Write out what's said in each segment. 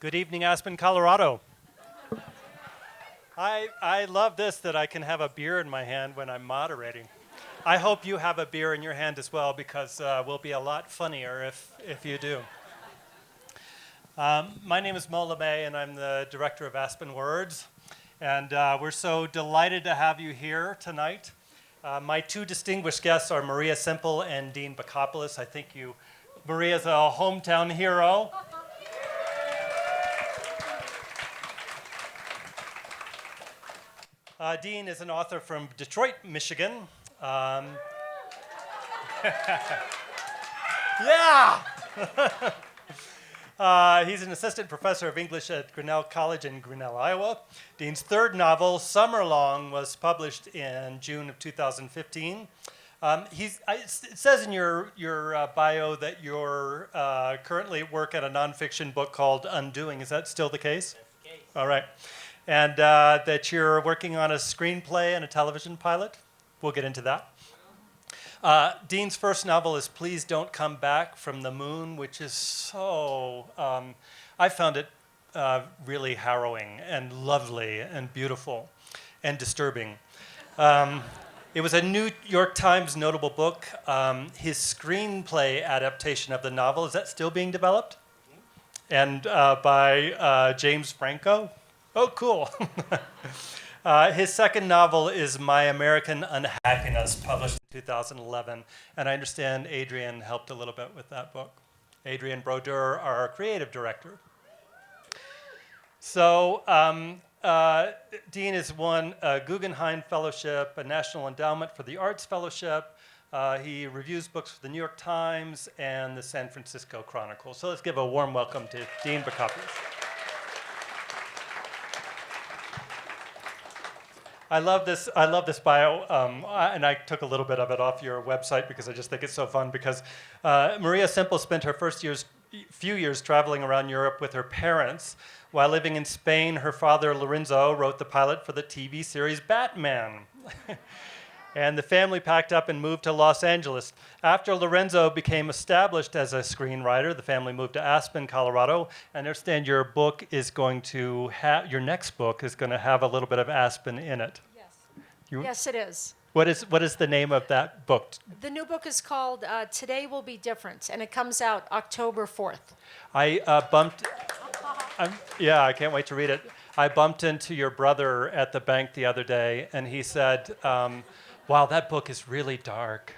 Good evening, Aspen, Colorado. I love this that I can have a beer in my hand when I'm moderating. I hope you have a beer in your hand as well because we'll be a lot funnier if you do. My name is Mo LeMay and I'm the director of Aspen Words. And we're so delighted to have you here tonight. My two distinguished guests are Maria Semple and Dean Bakopoulos. I think Maria's a hometown hero. Dean is an author from Detroit, Michigan. Yeah! He's an assistant professor of English at Grinnell College in Grinnell, Iowa. Dean's third novel, Summerlong, was published in June of 2015. It says in your bio that you're currently work at a nonfiction book called Undoing. Is that still the case? That's the case. All right. And that you're working on a screenplay and a television pilot. We'll get into that. Dean's first novel is Please Don't Come Back from the Moon, which is so, I found it really harrowing and lovely and beautiful and disturbing. It was a New York Times notable book. His screenplay adaptation of the novel, is that still being developed? And by James Franco? Oh, cool. His second novel is My American Unhappiness, published in 2011. And I understand Adrian helped a little bit with that book. Adrian Brodeur, our creative director. So Dean has won a Guggenheim Fellowship, a National Endowment for the Arts Fellowship. He reviews books for the New York Times and the San Francisco Chronicle. So let's give a warm welcome to Dean Bakopoulos. I love this bio, and I took a little bit of it off your website because I just think it's so fun. Because Maria Semple spent her first few years traveling around Europe with her parents. While living in Spain, her father Lorenzo wrote the pilot for the TV series Batman. And the family packed up and moved to Los Angeles. After Lorenzo became established as a screenwriter, the family moved to Aspen, Colorado. I understand your book is going to your next book is going to have a little bit of Aspen in it. Yes. Yes, it is. What is the name of that book? The new book is called Today Will Be Different, and it comes out October 4th. I I can't wait to read it. I bumped into your brother at the bank the other day, and he said, wow, that book is really dark.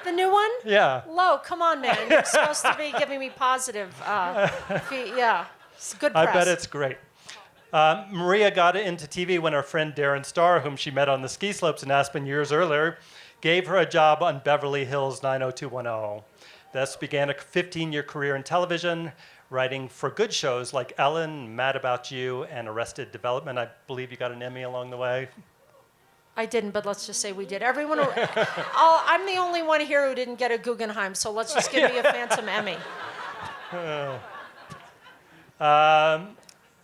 The new one? Yeah. Lo, come on, man. You're supposed to be giving me positive. Yeah, it's good press. I bet it's great. Maria got into TV when her friend Darren Starr, whom she met on the ski slopes in Aspen years earlier, gave her a job on Beverly Hills 90210. Thus began a 15-year career in television, writing for good shows like Ellen, Mad About You, and Arrested Development. I believe you got an Emmy along the way. I didn't, but let's just say we did. I'm the only one here who didn't get a Guggenheim, so let's just give me a Phantom Emmy.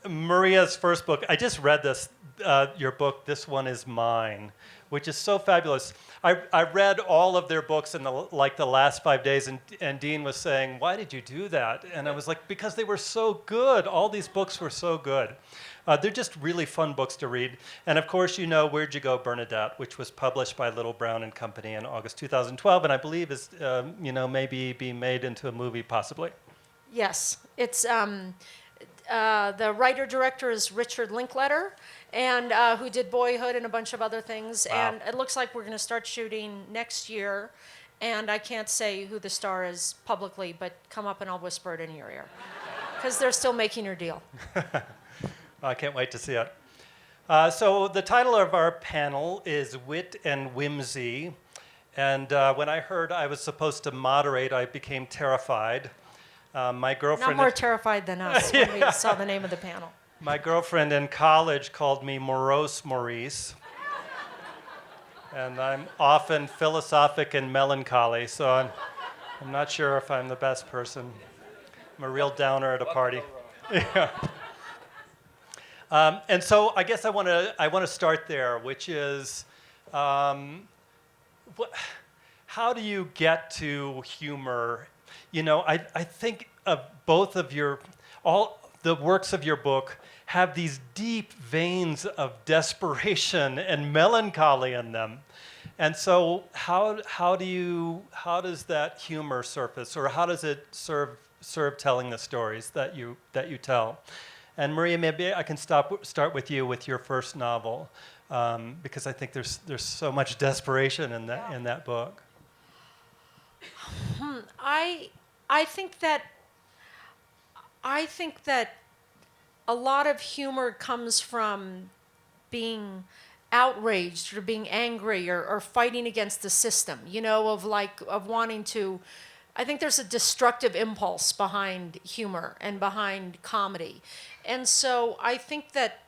Maria's first book, I just read this, your book, This One Is Mine, which is so fabulous. I read all of their books in the last 5 days, and Dean was saying, why did you do that? And I was like, because they were so good. All these books were so good. They're just really fun books to read. And of course, you know You Go Bernadette, which was published by Little Brown and Company in August 2012, and I believe is, maybe being made into a movie, possibly. Yes, it's the writer-director is Richard Linklater, and who did Boyhood and a bunch of other things. Wow. And it looks like we're going to start shooting next year. And I can't say who the star is publicly, but come up and I'll whisper it in your ear, because they're still making her deal. I can't wait to see it. So the title of our panel is Wit and Whimsy. And when I heard I was supposed to moderate, I became terrified. My girlfriend... Not more terrified than us when we saw the name of the panel. My girlfriend in college called me Morose Maurice. And I'm often philosophic and melancholy, so I'm not sure if I'm the best person. I'm a real downer at a party. Yeah. And so I guess I want to start there, which is how do you get to humor? You know, I think of both of your the works of your book have these deep veins of desperation and melancholy in them. And so how does that humor surface, or how does it serve telling the stories that you tell? And Maria, maybe I can start with you with your first novel, because I think there's so much desperation in that book. I think that a lot of humor comes from being outraged or being angry or fighting against the system, of wanting to. I think there's a destructive impulse behind humor and behind comedy. And so I think that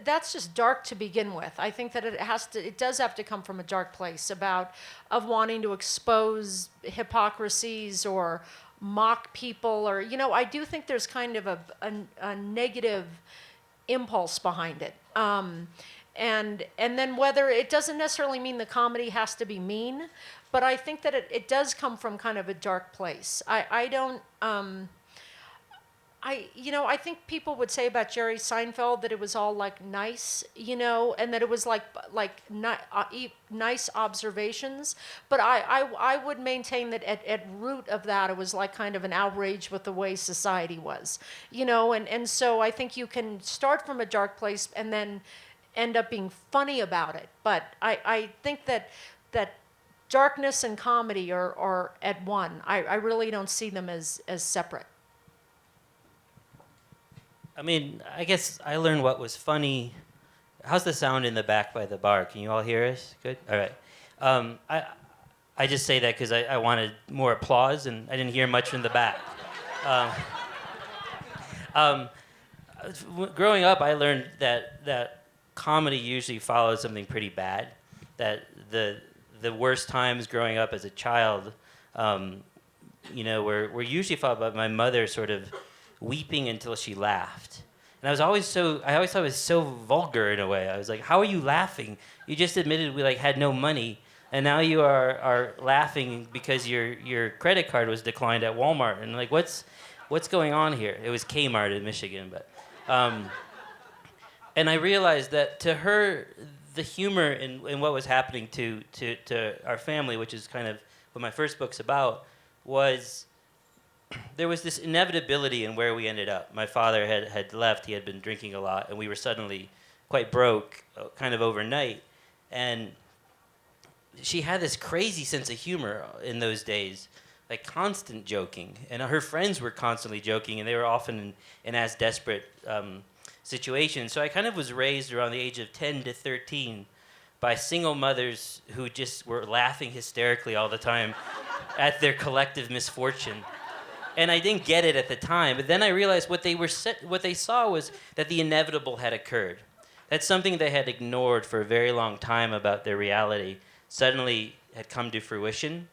that's just dark to begin with. I think that it does have to come from a dark place of wanting to expose hypocrisies or mock people, or I do think there's kind of a negative impulse behind it. And then whether it doesn't necessarily mean the comedy has to be mean, but I think that it does come from kind of a dark place. I think people would say about Jerry Seinfeld that it was all like nice, and that it was like nice observations. But I would maintain that at root of that, it was like kind of an outrage with the way society was, and so I think you can start from a dark place and then end up being funny about it. But I think that darkness and comedy are at one. I really don't see them as separate. I mean, I guess I learned what was funny. How's the sound in the back by the bar? Can you all hear us? Good? All right. I just say that because I wanted more applause, and I didn't hear much from the back. Growing up, I learned that comedy usually follows something pretty bad. That the worst times growing up as a child, were usually followed by my mother sort of weeping until she laughed. And I always thought it was so vulgar in a way. I was like, how are you laughing? You just admitted we had no money, and now you are laughing because your credit card was declined at Walmart. And what's going on here? It was Kmart in Michigan, but and I realized that to her, the humor in what was happening to our family, which is kind of what my first book's about, was there was this inevitability in where we ended up. My father had left. He had been drinking a lot, and we were suddenly quite broke, kind of overnight. And she had this crazy sense of humor in those days, like constant joking. And her friends were constantly joking, and they were often in as desperate situations. So I kind of was raised around the age of 10 to 13 by single mothers who just were laughing hysterically all the time at their collective misfortune. And I didn't get it at the time, but then I realized what they saw was that the inevitable had occurred. That something they had ignored for a very long time about their reality suddenly had come to fruition.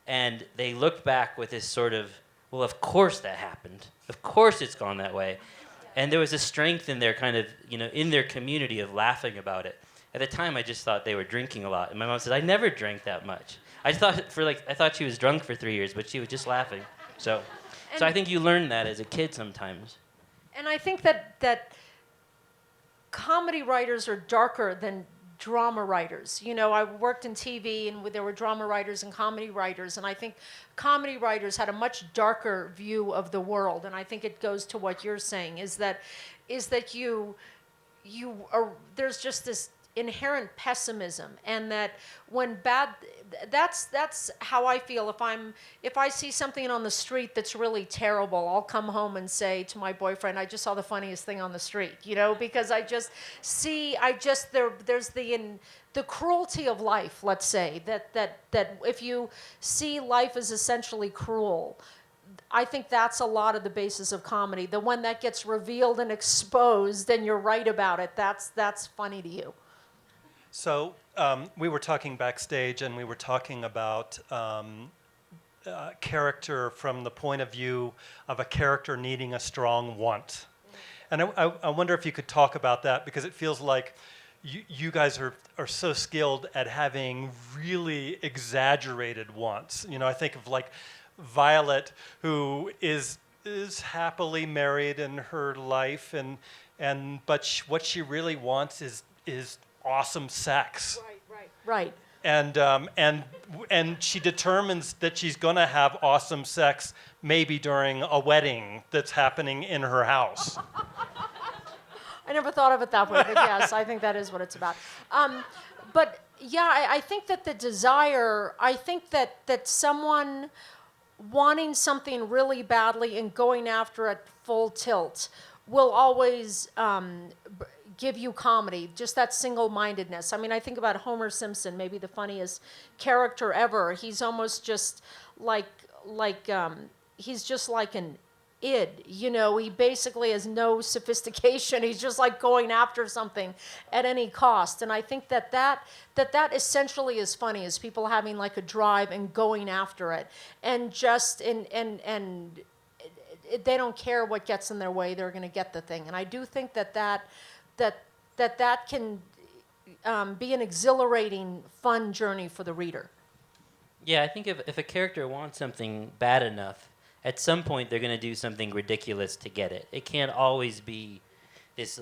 And they looked back with this sort of, well, of course that happened. Of course it's gone that way. And there was a strength in their kind of, in their community of laughing about it. At the time, I just thought they were drinking a lot. And my mom said, I never drank that much. I thought she was drunk for 3 years, but she was just laughing. So I think you learn that as a kid sometimes. And I think that comedy writers are darker than drama writers. I worked in TV, and there were drama writers and comedy writers, and I think comedy writers had a much darker view of the world. And I think it goes to what you're saying, is that you are, there's just this inherent pessimism, and that when that's how I feel. If I see something on the street that's really terrible, I'll come home and say to my boyfriend, I just saw the funniest thing on the street, because there's the cruelty of life, let's say, that if you see life as essentially cruel, I think that's a lot of the basis of comedy. The when that gets revealed and exposed and you're right about it, that's funny to you. So we were talking backstage, and we were talking about character from the point of view of a character needing a strong want. And I wonder if you could talk about that, because it feels like you guys are so skilled at having really exaggerated wants. I think of like Violet, who is is happily married in her life, but what she really wants is awesome sex. Right. And she determines that she's going to have awesome sex maybe during a wedding that's happening in her house. I never thought of it that way, but yes, I think that is what it's about. But yeah, I think that the desire, I think that someone wanting something really badly and going after it full tilt will always give you comedy, just that single-mindedness. I mean, I think about Homer Simpson, maybe the funniest character ever. He's almost just he's just like an id, he basically has no sophistication. He's just like going after something at any cost. And I think that essentially is funny, is people having like a drive and going after it, and just and they don't care what gets in their way. They're going to get the thing. And I do think that can be an exhilarating, fun journey for the reader. Yeah, I think if a character wants something bad enough, at some point they're going to do something ridiculous to get it. It can't always be this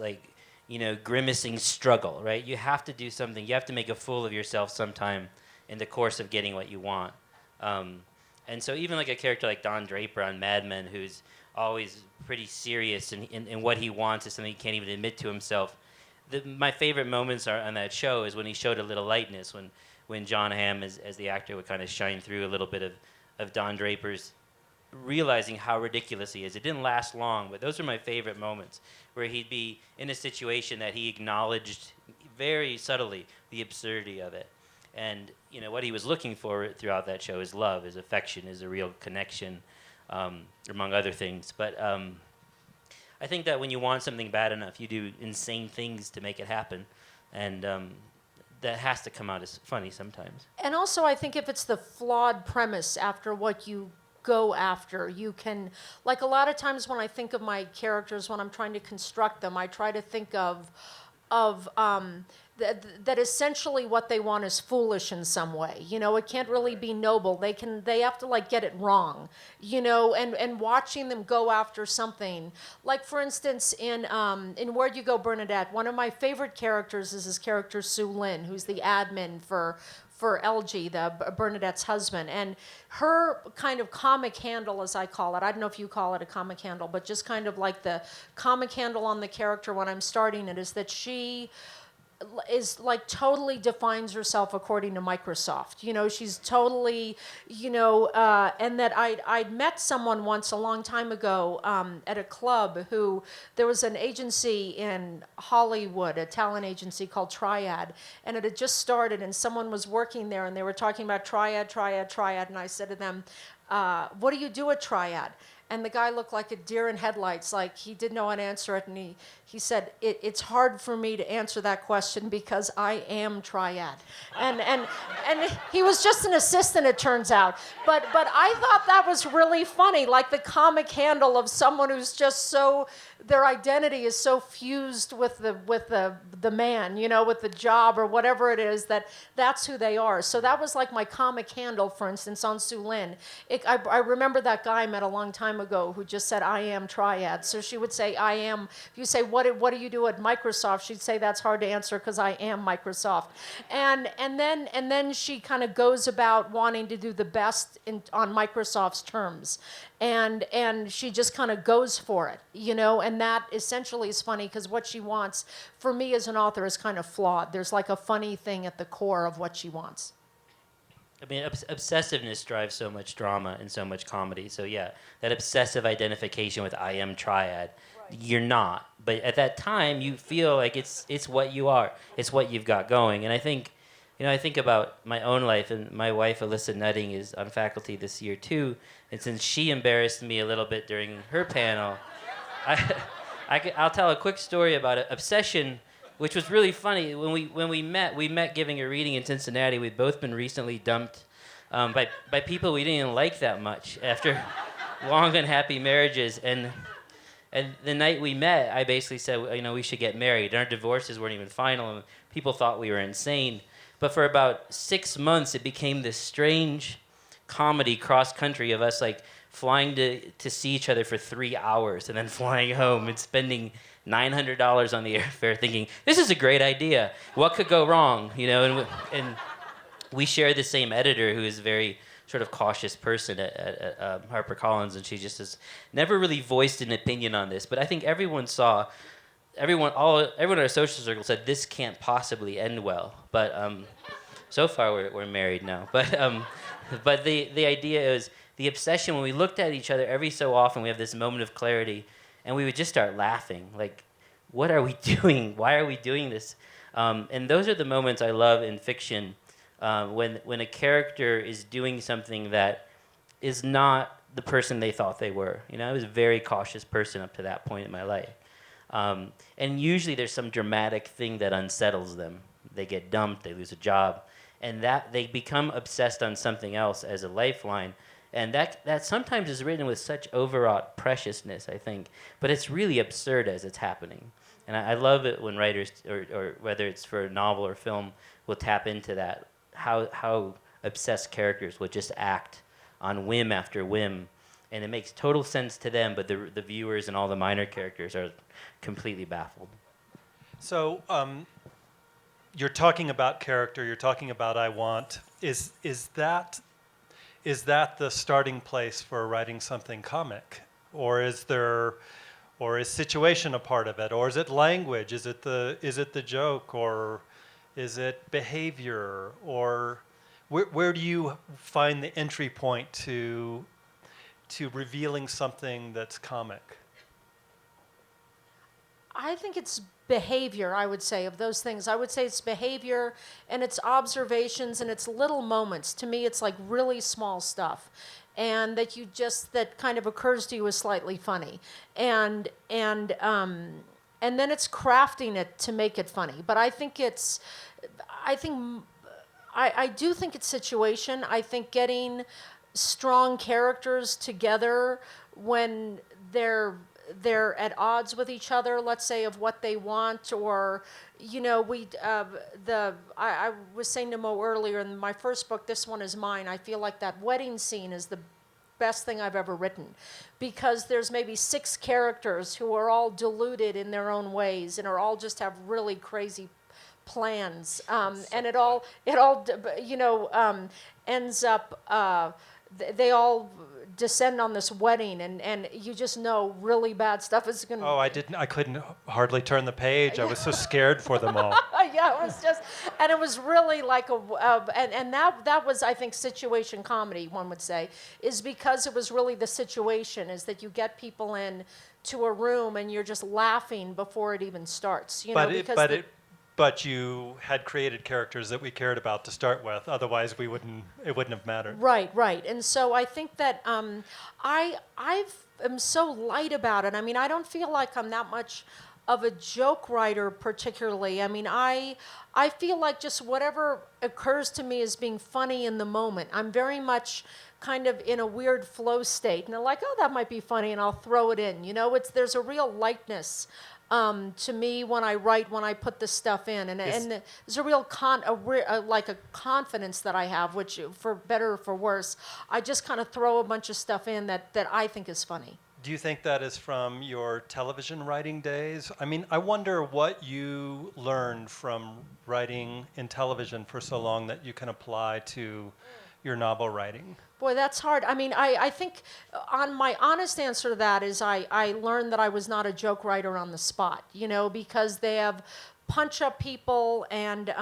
grimacing struggle, right? You have to do something. You have to make a fool of yourself sometime in the course of getting what you want. And so even like a character like Don Draper on Mad Men, who's always pretty serious in what he wants is something he can't even admit to himself. My favorite moments on that show is when he showed a little lightness, when John Hamm as the actor would kind of shine through a little bit of Don Draper's realizing how ridiculous he is. It didn't last long, but those are my favorite moments, where he'd be in a situation that he acknowledged very subtly the absurdity of it. And what he was looking for throughout that show is love, is affection, is a real connection, among other things. But I think that when you want something bad enough, you do insane things to make it happen. And that has to come out as funny sometimes. And also, I think if it's the flawed premise after what you go after, you can, like a lot of times when I think of my characters, when I'm trying to construct them, I try to think of that essentially what they want is foolish in some way. It can't really be noble. They have to like get it wrong, and watching them go after something. Like for instance, in Where You Go Bernadette, one of my favorite characters is this character Sue Lin, who's the admin for LG, the Bernadette's husband. And her kind of comic handle, as I call it, I don't know if you call it a comic handle, but just kind of like the comic handle on the character when I'm starting it, is that she is like totally defines herself according to Microsoft. She's totally, and that I'd met someone once a long time ago at a club who, there was an agency in Hollywood, a talent agency called Triad, and it had just started, and someone was working there, and they were talking about Triad, and I said to them, what do you do at Triad? And the guy looked like a deer in headlights, like he didn't know how to answer it. And he said, it's hard for me to answer that question because I am Triad. And he was just an assistant, it turns out. But I thought that was really funny, like the comic handle of someone who's just so, their identity is so fused with the man, with the job or whatever it is, that's who they are. So that was like my comic handle, for instance, on Sue Lin. I remember that guy I met a long time ago who just said, I am Triad. So she would say, I am. If you say, what do you do at Microsoft? She'd say, that's hard to answer because I am Microsoft. And then she kind of goes about wanting to do the best on Microsoft's terms. And she just kind of goes for it, and that essentially is funny because what she wants, for me as an author, is kind of flawed. There's like a funny thing at the core of what she wants. I mean, obsessiveness drives so much drama and so much comedy. So yeah, that obsessive identification with I am Triad, right. You're not. But at that time, you feel like it's what you are. It's what you've got going. And I think, I think about my own life, and my wife, Alyssa Nutting, is on faculty this year too. And since she embarrassed me a little bit during her panel, I'll tell a quick story about obsession, which was really funny. When we met giving a reading in Cincinnati. We'd both been recently dumped by people we didn't even like that much after long unhappy marriages. And the night we met, I basically said, we should get married. And our divorces weren't even final, and people thought we were insane. But for about 6 months, it became this strange comedy cross country of us like flying to see each other for 3 hours and then flying home and spending $900 on the airfare, thinking this is a great idea. What could go wrong? You know, and we share the same editor who is a very sort of cautious person at HarperCollins, and she just has never really voiced an opinion on this. But I think everyone in our social circle said this can't possibly end well. But so far we're married now. But the idea is the obsession when we looked at each other every so often, we have this moment of clarity, and we would just start laughing. Like, what are we doing? Why are we doing this? And those are the moments I love in fiction, when a character is doing something that is not the person they thought they were. You know, I was a very cautious person up to that point in my life. And usually there's some dramatic thing that unsettles them. They get dumped, they lose a job, and that they become obsessed on something else as a lifeline. And that sometimes is written with such overwrought preciousness, I think. But it's really absurd as it's happening. And I love it when writers, or whether it's for a novel or film, will tap into that, how obsessed characters will just act on whim after whim. And it makes total sense to them, but the viewers and all the minor characters are completely baffled. So you're talking about character, you're talking about I want. Is that the starting place for writing something comic? Or is situation a part of it? Or is it language? Is it the joke? Or is it behavior? Or where do you find the entry point to revealing something that's comic? I think it's behavior, I would say, of those things. I would say it's behavior and it's observations and it's little moments. To me, it's like really small stuff. And that kind of occurs to you as slightly funny. And then it's crafting it to make it funny. But I do think it's situation. I think getting strong characters together when they're at odds with each other, let's say, of what they want, or I was saying to Mo earlier in my first book, This One Is Mine, I feel like that wedding scene is the best thing I've ever written, because there's maybe 6 characters who are all deluded in their own ways and are all just have really crazy plans, and it all ends up they all descend on this wedding, and you just know really bad stuff is going to... Oh, I couldn't hardly turn the page. I was so scared for them all. Yeah, it was just, and it was really like and that was, I think, situation comedy, one would say, is because it was really the situation, is that you get people in to a room and you're just laughing before it even starts, But you had created characters that we cared about to start with. Otherwise, it wouldn't have mattered. Right. And so I think that I am so light about it. I mean, I don't feel like I'm that much of a joke writer particularly. I mean, I feel like just whatever occurs to me as being funny in the moment. I'm very much kind of in a weird flow state, and they're like, oh, that might be funny, and I'll throw it in. There's a real lightness to me when I write, when I put this stuff in, and there's a real like a confidence that I have, which, for better or for worse, I just kind of throw a bunch of stuff in that I think is funny. Do you think that is from your television writing days? I mean, I wonder what you learned from writing in television for so long that you can apply to your novel writing. Boy, that's hard. I mean, I think my honest answer to that is I learned that I was not a joke writer on the spot, because they have punch-up people, and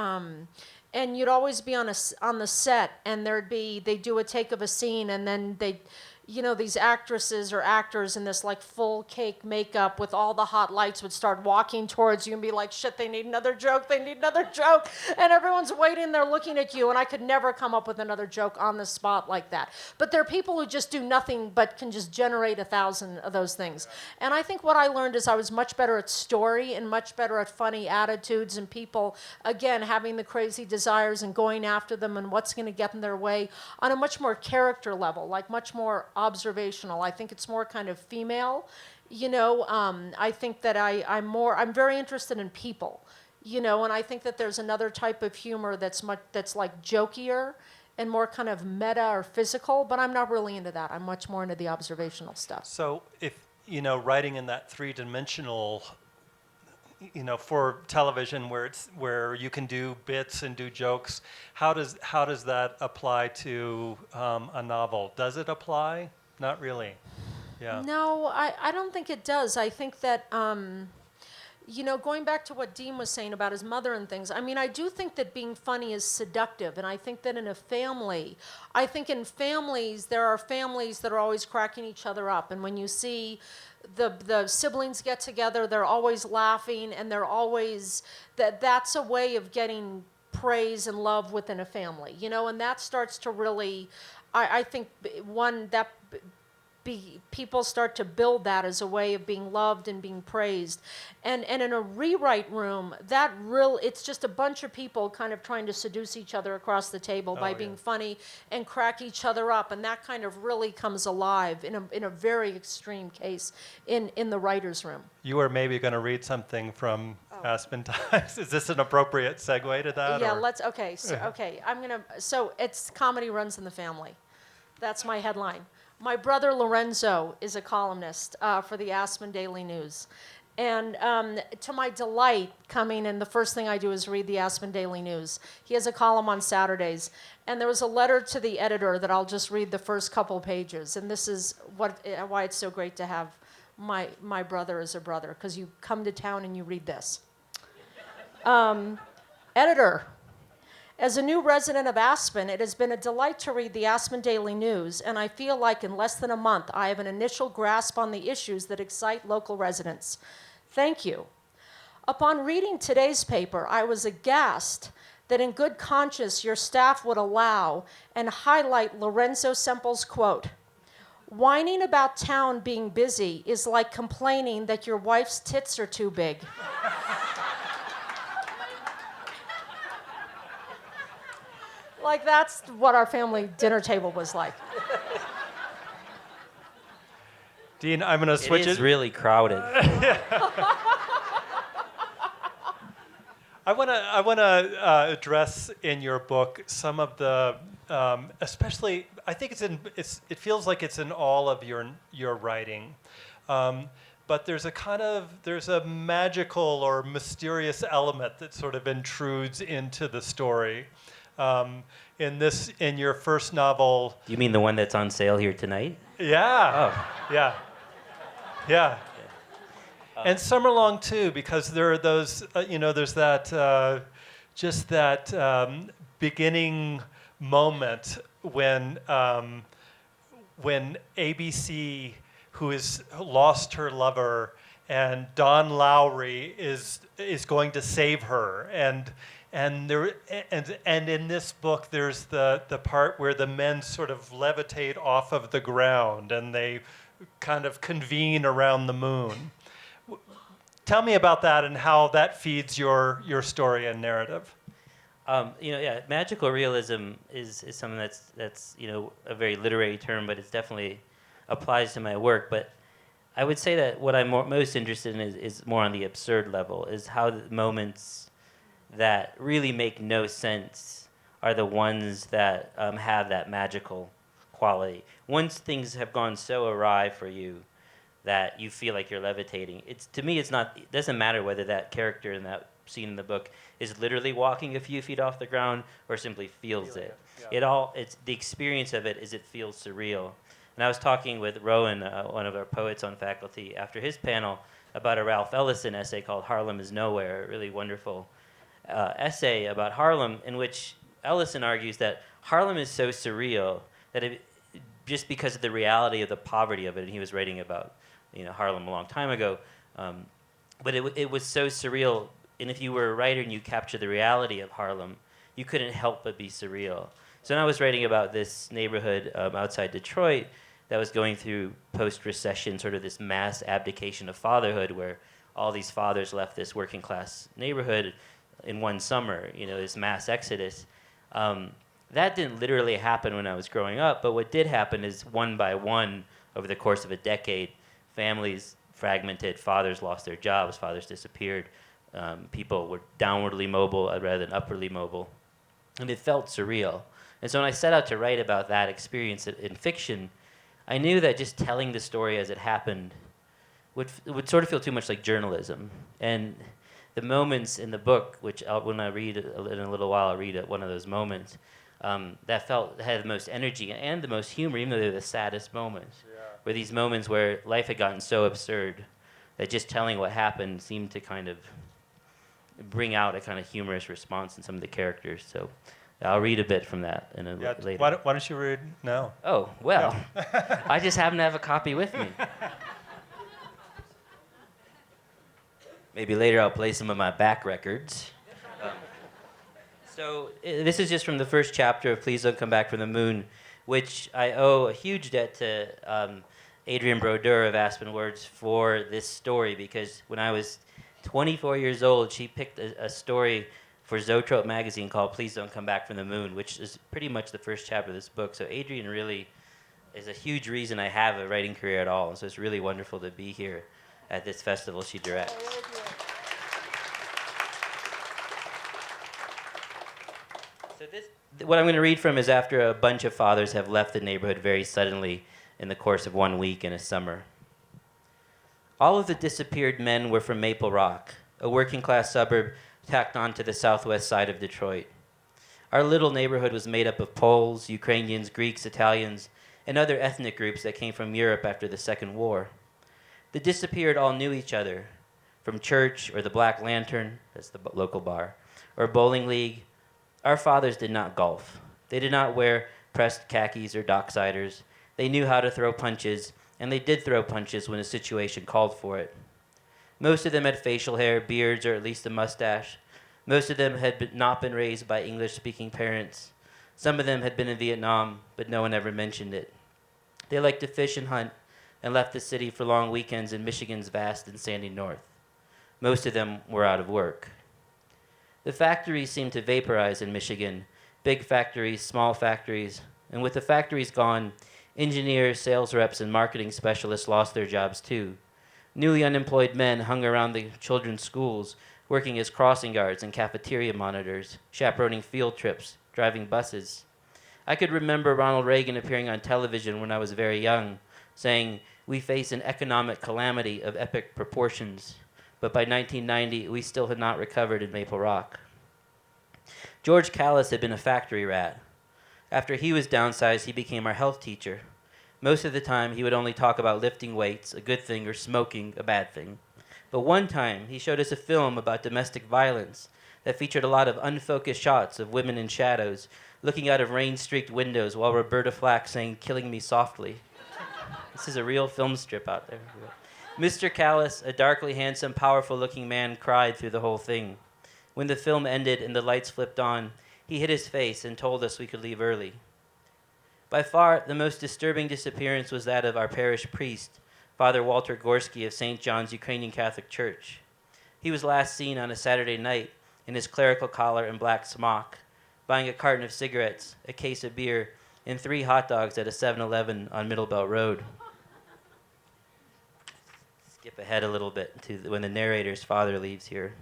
you'd always be on the set, and they do a take of a scene, and then these actresses or actors in this like full cake makeup with all the hot lights would start walking towards you and be like, shit, they need another joke. And everyone's waiting there looking at you, and I could never come up with another joke on the spot like that. But there are people who just do nothing but can just generate 1,000 of those things. And I think what I learned is I was much better at story and much better at funny attitudes and people, again, having the crazy desires and going after them and what's going to get in their way on a much more character level, like much more observational. I think it's more kind of female, I think that I'm very interested in people, and I think that there's another type of humor that's like jokier and more kind of meta or physical, but I'm not really into that. I'm much more into the observational stuff. So if, writing in that three-dimensional, for television where you can do bits and do jokes, how does that apply to a novel? Does it apply? Not really. Yeah. No, I don't think it does. I think that, going back to what Dean was saying about his mother and things, I mean, I do think that being funny is seductive. And I think that in families, there are families that are always cracking each other up. And when you see the siblings get together, they're always laughing, and they're always, that's a way of getting praise and love within a family, and that starts to really, I think, people start to build that as a way of being loved and being praised. And in a rewrite room, it's just a bunch of people kind of trying to seduce each other across the table by being funny and crack each other up. And that kind of really comes alive in a very extreme case in the writer's room. You were maybe going to read something from Aspen Times. Is this an appropriate segue to that? Yeah, or? So it's comedy runs in the family. That's my headline. My brother Lorenzo is a columnist for the Aspen Daily News. And to my delight, coming in, the first thing I do is read the Aspen Daily News. He has a column on Saturdays. And there was a letter to the editor that I'll just read the first couple pages. And this is why it's so great to have my brother as a brother, because you come to town and you read this. Editor. As a new resident of Aspen, it has been a delight to read the Aspen Daily News, and I feel like in less than a month I have an initial grasp on the issues that excite local residents. Thank you. Upon reading today's paper, I was aghast that in good conscience your staff would allow and highlight Maria Semple's quote, "Whining about town being busy is like complaining that your wife's tits are too big." Like, that's what our family dinner table was like. Dean, I'm going to switch it. It is really crowded. I want to address in your book some of the, especially, I think it feels like it's in all of your writing. But there's a magical or mysterious element that sort of intrudes into the story. In your first novel. You mean the one that's on sale here tonight? Yeah. Oh. Yeah. And Summerlong too, because there are those, there's that, just that beginning moment when ABC, who has lost her lover, and Don Lowry is going to save her, and in this book, there's the part where the men sort of levitate off of the ground and they kind of convene around the moon. Tell me about that and how that feeds your story and narrative. Magical realism is something that's a very literary term, but it definitely applies to my work. But I would say that what I'm most interested in is more on the absurd level, is how the moments that really make no sense are the ones that have that magical quality. Once things have gone so awry for you that you feel like you're levitating, it doesn't matter whether that character in that scene in the book is literally walking a few feet off the ground or simply feels it. Yeah. It's the experience of it it feels surreal. And I was talking with Rowan, one of our poets on faculty, after his panel about a Ralph Ellison essay called Harlem is Nowhere, a really wonderful essay about Harlem, in which Ellison argues that Harlem is so surreal that just because of the reality of the poverty of it, and he was writing about Harlem a long time ago, but it was so surreal, and if you were a writer and you captured the reality of Harlem, you couldn't help but be surreal. So when I was writing about this neighborhood outside Detroit that was going through post-recession, sort of this mass abdication of fatherhood, where all these fathers left this working class neighborhood in one summer, this mass exodus. That didn't literally happen when I was growing up, but what did happen is one by one, over the course of a decade, families fragmented, fathers lost their jobs, fathers disappeared, people were downwardly mobile rather than upwardly mobile, and it felt surreal. And so when I set out to write about that experience in fiction, I knew that just telling the story as it happened would sort of feel too much like journalism. And the moments in the book, which when I read in a little while, I'll read one of those moments, that had the most energy and the most humor, even though they're the saddest moments. Yeah. Were these moments where life had gotten so absurd that just telling what happened seemed to kind of bring out a kind of humorous response in some of the characters. So I'll read a bit from that later. Why don't you read now? Oh, well, yeah. I just happen to have a copy with me. Maybe later I'll play some of my back records. So this is just from the first chapter of Please Don't Come Back from the Moon, which I owe a huge debt to Adrienne Brodeur of Aspen Words for this story, because when I was 24 years old, she picked a story for Zoetrope magazine called Please Don't Come Back from the Moon, which is pretty much the first chapter of this book. So Adrienne really is a huge reason I have a writing career at all. And so it's really wonderful to be here at this festival she directs. So what I'm going to read from is after a bunch of fathers have left the neighborhood very suddenly in the course of 1 week in a summer. All of the disappeared men were from Maple Rock, a working-class suburb tacked on to the southwest side of Detroit. Our little neighborhood was made up of Poles, Ukrainians, Greeks, Italians, and other ethnic groups that came from Europe after the Second War. The disappeared all knew each other, from church or the Black Lantern, that's the local bar, or bowling league. Our fathers did not golf. They did not wear pressed khakis or docksiders. They knew how to throw punches, and they did throw punches when a situation called for it. Most of them had facial hair, beards, or at least a mustache. Most of them had not been raised by English-speaking parents. Some of them had been in Vietnam, but no one ever mentioned it. They liked to fish and hunt, and left the city for long weekends in Michigan's vast and sandy north. Most of them were out of work. The factories seemed to vaporize in Michigan, big factories, small factories, and with the factories gone, engineers, sales reps, and marketing specialists lost their jobs too. Newly unemployed men hung around the children's schools, working as crossing guards and cafeteria monitors, chaperoning field trips, driving buses. I could remember Ronald Reagan appearing on television when I was very young, saying, "We face an economic calamity of epic proportions." But by 1990, we still had not recovered in Maple Rock. George Callis had been a factory rat. After he was downsized, he became our health teacher. Most of the time, he would only talk about lifting weights, a good thing, or smoking, a bad thing. But one time, he showed us a film about domestic violence that featured a lot of unfocused shots of women in shadows, looking out of rain-streaked windows while Roberta Flack sang "Killing Me Softly." This is a real film strip out there. Mr. Callis, a darkly handsome, powerful-looking man, cried through the whole thing. When the film ended and the lights flipped on, he hid his face and told us we could leave early. By far, the most disturbing disappearance was that of our parish priest, Father Walter Gorski of St. John's Ukrainian Catholic Church. He was last seen on a Saturday night in his clerical collar and black smock, buying a carton of cigarettes, a case of beer, and 3 hot dogs at a 7-Eleven on Middle Belt Road. Skip ahead a little bit to when the narrator's father leaves here.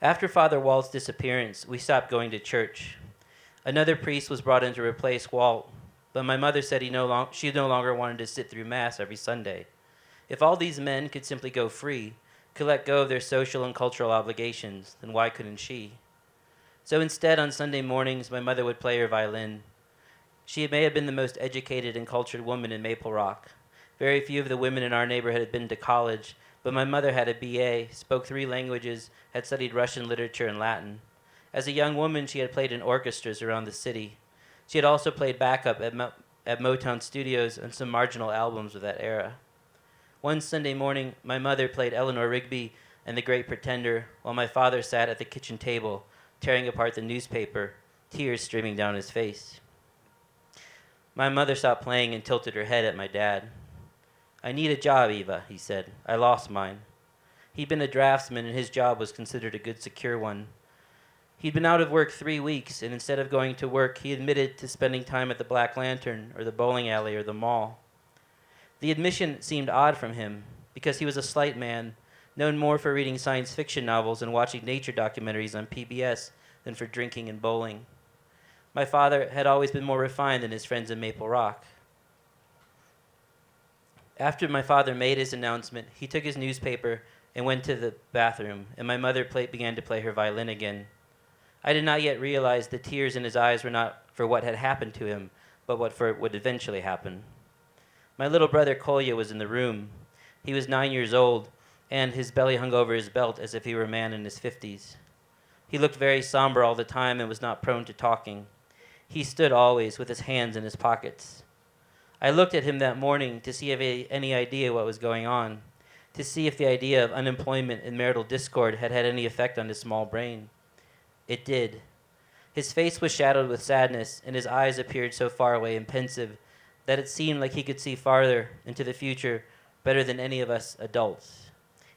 After Father Walt's disappearance, we stopped going to church. Another priest was brought in to replace Walt, but my mother said she no longer wanted to sit through Mass every Sunday. If all these men could simply go free, could let go of their social and cultural obligations, then why couldn't she? So instead, on Sunday mornings, my mother would play her violin. She may have been the most educated and cultured woman in Maple Rock. Very few of the women in our neighborhood had been to college, but my mother had a BA, spoke 3 languages, had studied Russian literature and Latin. As a young woman, she had played in orchestras around the city. She had also played backup at Motown Studios on some marginal albums of that era. One Sunday morning, my mother played Eleanor Rigby and The Great Pretender, while my father sat at the kitchen table, tearing apart the newspaper, tears streaming down his face. My mother stopped playing and tilted her head at my dad. "I need a job, Eva," he said. "I lost mine." He'd been a draftsman, and his job was considered a good, secure one. He'd been out of work 3 weeks, and instead of going to work, he admitted to spending time at the Black Lantern or the bowling alley or the mall. The admission seemed odd from him, because he was a slight man, known more for reading science fiction novels and watching nature documentaries on PBS than for drinking and bowling. My father had always been more refined than his friends in Maple Rock. After my father made his announcement, he took his newspaper and went to the bathroom, and my mother began to play her violin again. I did not yet realize the tears in his eyes were not for what had happened to him, but what would eventually happen. My little brother Kolya was in the room. He was 9 years old, and his belly hung over his belt as if he were a man in his 50s. He looked very somber all the time and was not prone to talking. He stood always with his hands in his pockets. I looked at him that morning to see if he had any idea what was going on, to see if the idea of unemployment and marital discord had had any effect on his small brain. It did. His face was shadowed with sadness, and his eyes appeared so far away and pensive that it seemed like he could see farther into the future better than any of us adults.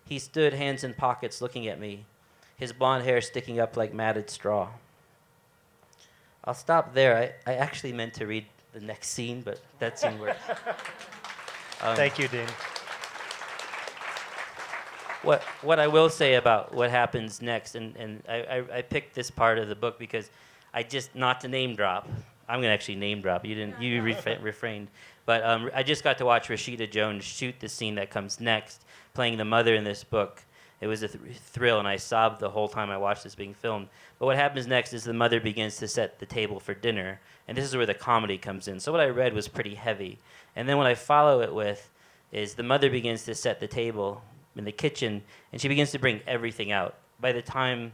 He stood, hands in pockets, looking at me, his blonde hair sticking up like matted straw. I'll stop there. I actually meant to read the next scene, but that scene works. Thank you, Dean. What I will say about what happens next, and I picked this part of the book because I just, not to name drop, I'm going to actually name drop. You refrained. But I just got to watch Rashida Jones shoot the scene that comes next, playing the mother in this book. It was a thrill, and I sobbed the whole time I watched this being filmed. But what happens next is the mother begins to set the table for dinner, and this is where the comedy comes in. So what I read was pretty heavy. And then what I follow it with is the mother begins to set the table in the kitchen, and she begins to bring everything out. By the time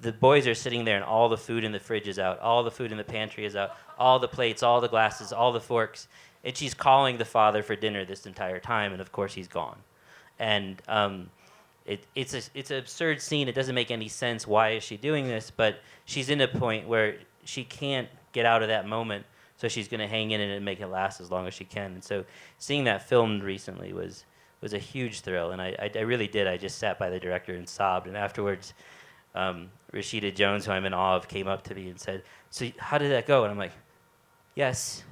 the boys are sitting there and all the food in the fridge is out, all the food in the pantry is out, all the plates, all the glasses, all the forks, and she's calling the father for dinner this entire time, and of course he's gone. And it's an absurd scene. It doesn't make any sense. Why is she doing this? But she's in a point where she can't get out of that moment, so she's going to hang in it and make it last as long as she can. And so seeing that filmed recently was a huge thrill, and I really did. I just sat by the director and sobbed, and afterwards Rashida Jones, who I'm in awe of, came up to me and said, "So how did that go?" And I'm like, "Yes."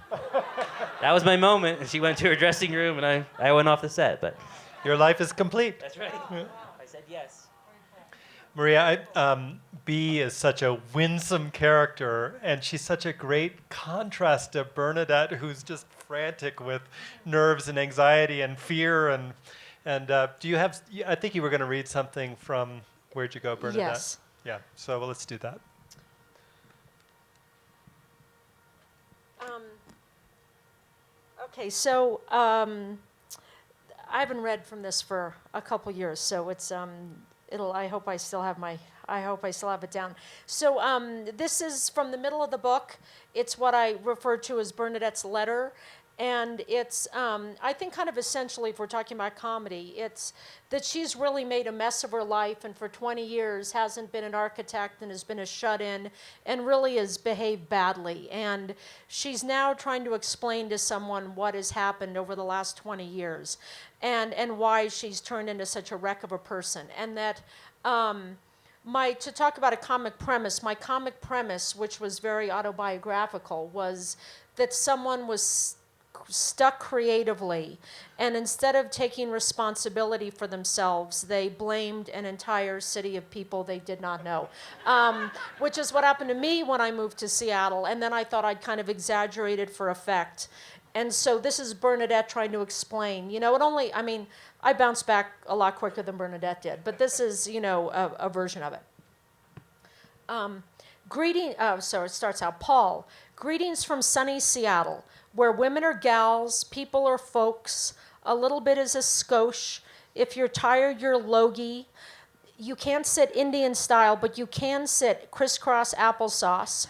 That was my moment. And she went to her dressing room, and I went off the set. But Your life is complete. that's right. I said yes. Maria, Bee is such a winsome character, and she's such a great contrast to Bernadette, who's just frantic with nerves and anxiety and fear. And do you have? I think you were going to read something from Where'd You Go, Bernadette? Yes. Yeah. So let's do that. Okay, so I haven't read from this for a couple years, so it's I hope I still have it down. So this is from the middle of the book. It's what I refer to as Bernadette's letter, and it's I think kind of essentially, if we're talking about comedy, it's that she's really made a mess of her life, and for 20 years hasn't been an architect and has been a shut-in, and really has behaved badly. And she's now trying to explain to someone what has happened over the last 20 years, and why she's turned into such a wreck of a person, and that. To talk about a comic premise, my comic premise, which was very autobiographical, was that someone was stuck creatively, and instead of taking responsibility for themselves, they blamed an entire city of people they did not know, which is what happened to me when I moved to Seattle, and then I thought I'd kind of exaggerated for effect. And so this is Bernadette trying to explain, I bounced back a lot quicker than Bernadette did, but this is, a version of it. So it starts out, Paul, greetings from sunny Seattle, where women are gals, people are folks, a little bit is a skosh. If you're tired, you're logie. You can't sit Indian style, but you can sit crisscross applesauce.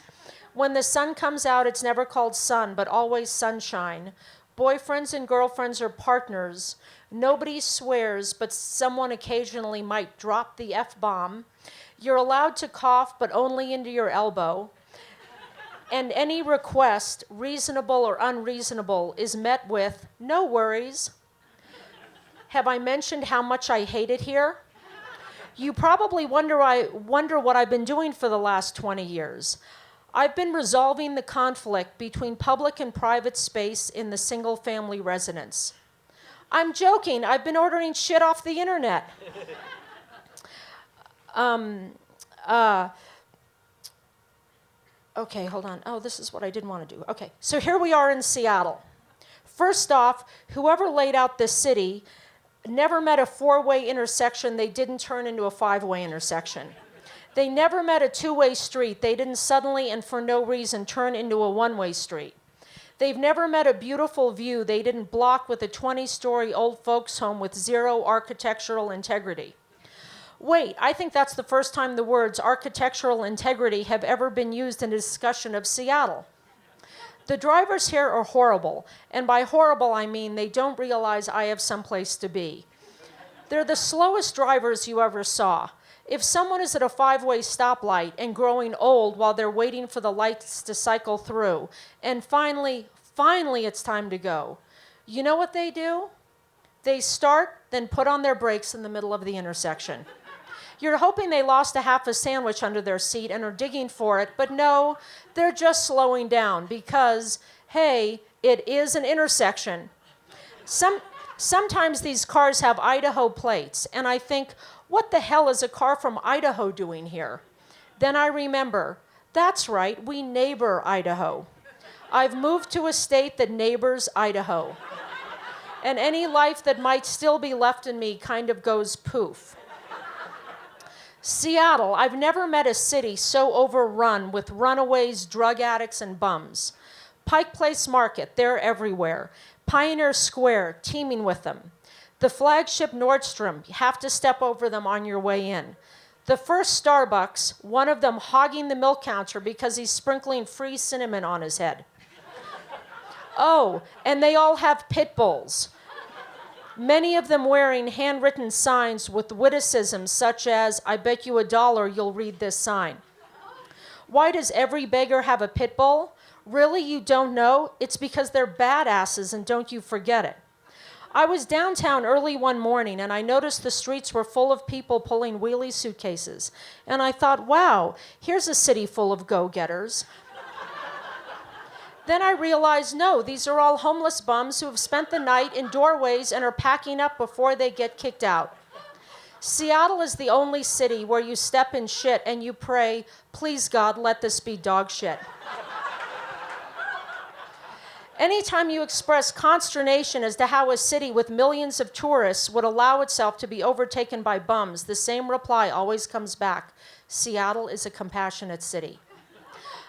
When the sun comes out, it's never called sun, but always sunshine. Boyfriends and girlfriends are partners. Nobody swears, but someone occasionally might drop the F-bomb. You're allowed to cough, but only into your elbow. And any request, reasonable or unreasonable, is met with, no worries. Have I mentioned how much I hate it here? You probably wonder what I've been doing for the last 20 years. I've been resolving the conflict between public and private space in the single-family residence. I'm joking. I've been ordering shit off the internet. Okay, hold on. Oh, this is what I didn't want to do. Okay, so here we are in Seattle. First off, whoever laid out this city never met a four-way intersection they didn't turn into a five-way intersection. They never met a two-way street they didn't suddenly and for no reason turn into a one-way street. They've never met a beautiful view they didn't block with a 20-story old folks home with zero architectural integrity. Wait, I think that's the first time the words architectural integrity have ever been used in a discussion of Seattle. The drivers here are horrible, and by horrible I mean they don't realize I have someplace to be. They're the slowest drivers you ever saw. If someone is at a five-way stoplight and growing old while they're waiting for the lights to cycle through, and finally it's time to go, you know what they do? They start, then put on their brakes in the middle of the intersection. You're hoping they lost a half a sandwich under their seat and are digging for it, but no, they're just slowing down because, hey, it is an intersection. Sometimes these cars have Idaho plates, and I think, what the hell is a car from Idaho doing here? Then I remember, that's right, we neighbor Idaho. I've moved to a state that neighbors Idaho. And any life that might still be left in me kind of goes poof. Seattle, I've never met a city so overrun with runaways, drug addicts, and bums. Pike Place Market, they're everywhere. Pioneer Square, teeming with them. The flagship Nordstrom, you have to step over them on your way in. The first Starbucks, one of them hogging the milk counter because he's sprinkling free cinnamon on his head. Oh, and they all have pit bulls. Many of them wearing handwritten signs with witticisms such as, I bet you $1 you'll read this sign. Why does every beggar have a pit bull? Really, you don't know? It's because they're badasses and don't you forget it. I was downtown early one morning and I noticed the streets were full of people pulling wheelie suitcases. And I thought, wow, here's a city full of go-getters. Then I realized, no, these are all homeless bums who have spent the night in doorways and are packing up before they get kicked out. Seattle is the only city where you step in shit and you pray, please God, let this be dog shit. Anytime you express consternation as to how a city with millions of tourists would allow itself to be overtaken by bums, the same reply always comes back. Seattle is a compassionate city.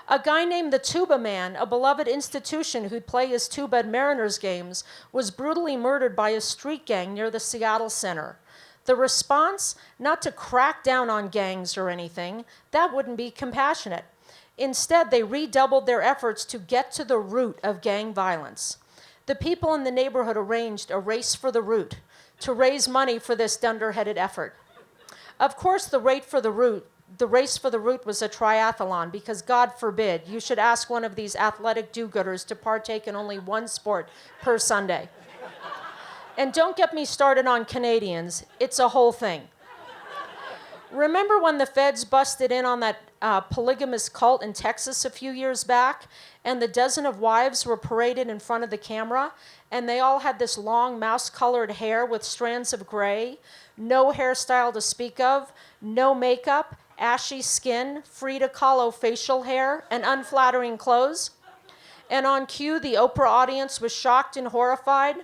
A guy named the Tuba Man, a beloved institution who'd play his tuba at Mariners games, was brutally murdered by a street gang near the Seattle Center. The response? Not to crack down on gangs or anything. That wouldn't be compassionate. Instead, they redoubled their efforts to get to the root of gang violence. The people in the neighborhood arranged a race for the root to raise money for this dunderheaded effort. Of course, the race for the root was a triathlon because, God forbid, you should ask one of these athletic do-gooders to partake in only one sport per Sunday. And don't get me started on Canadians. It's a whole thing. Remember when the feds busted in on that polygamous cult in Texas a few years back, and the dozen of wives were paraded in front of the camera, and they all had this long mouse-colored hair with strands of gray, no hairstyle to speak of, no makeup, ashy skin, Frida Kahlo facial hair, and unflattering clothes? And on cue, the Oprah audience was shocked and horrified?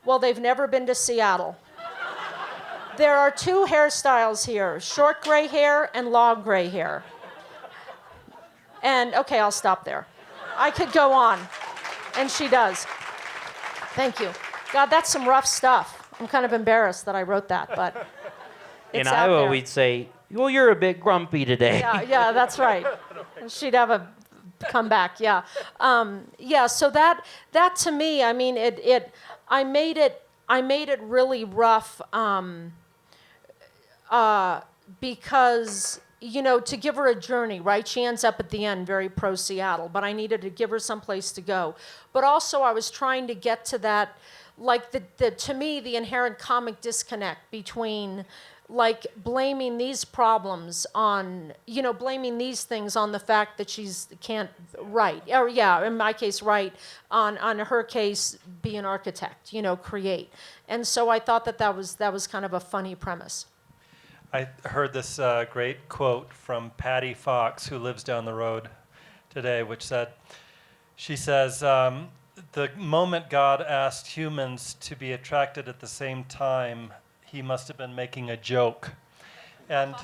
Well, they've never been to Seattle. There are two hairstyles here, short gray hair and long gray hair. And, okay, I'll stop there. I could go on, and she does. Thank you. God, that's some rough stuff. I'm kind of embarrassed that I wrote that, but it's In out Iowa, there. we'd say, well, you're a bit grumpy today. Yeah, that's right. She'd have a comeback, yeah. So that to me, I mean, I made it really rough because, you know, to give her a journey, right? She ends up at the end very pro-Seattle, but I needed to give her someplace to go. But also I was trying to get to that, like, to me, the inherent comic disconnect between, like, blaming these problems on, you know, blaming these things on the fact that can't write, or yeah, in my case, write, on her case, be an architect, you know, create. And so I thought that was kind of a funny premise. I heard this great quote from Patty Fox, who lives down the road, today, which she says, the moment God asked humans to be attracted at the same time, he must have been making a joke. And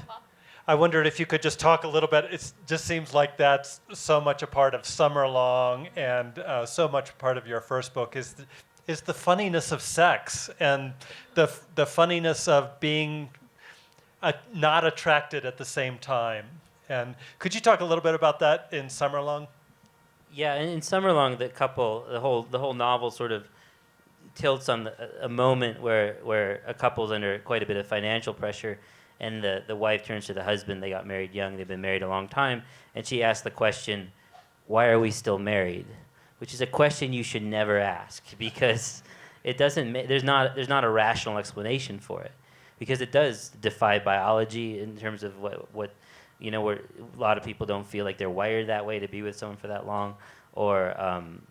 I wondered if you could just talk a little bit. It just seems like that's so much a part of Summerlong, and so much part of your first book is the funniness of sex and the funniness of being not attracted at the same time. And could you talk a little bit about that in Summerlong? Yeah, and in Summerlong, the whole novel sort of tilts on a moment where a couple's under quite a bit of financial pressure, and the wife turns to the husband. They got married young. They've been married a long time, and she asks the question, "Why are we still married?" Which is a question you should never ask, because it doesn't. There's not a rational explanation for it, because it does defy biology in terms of what where a lot of people don't feel like they're wired that way to be with someone for that long, or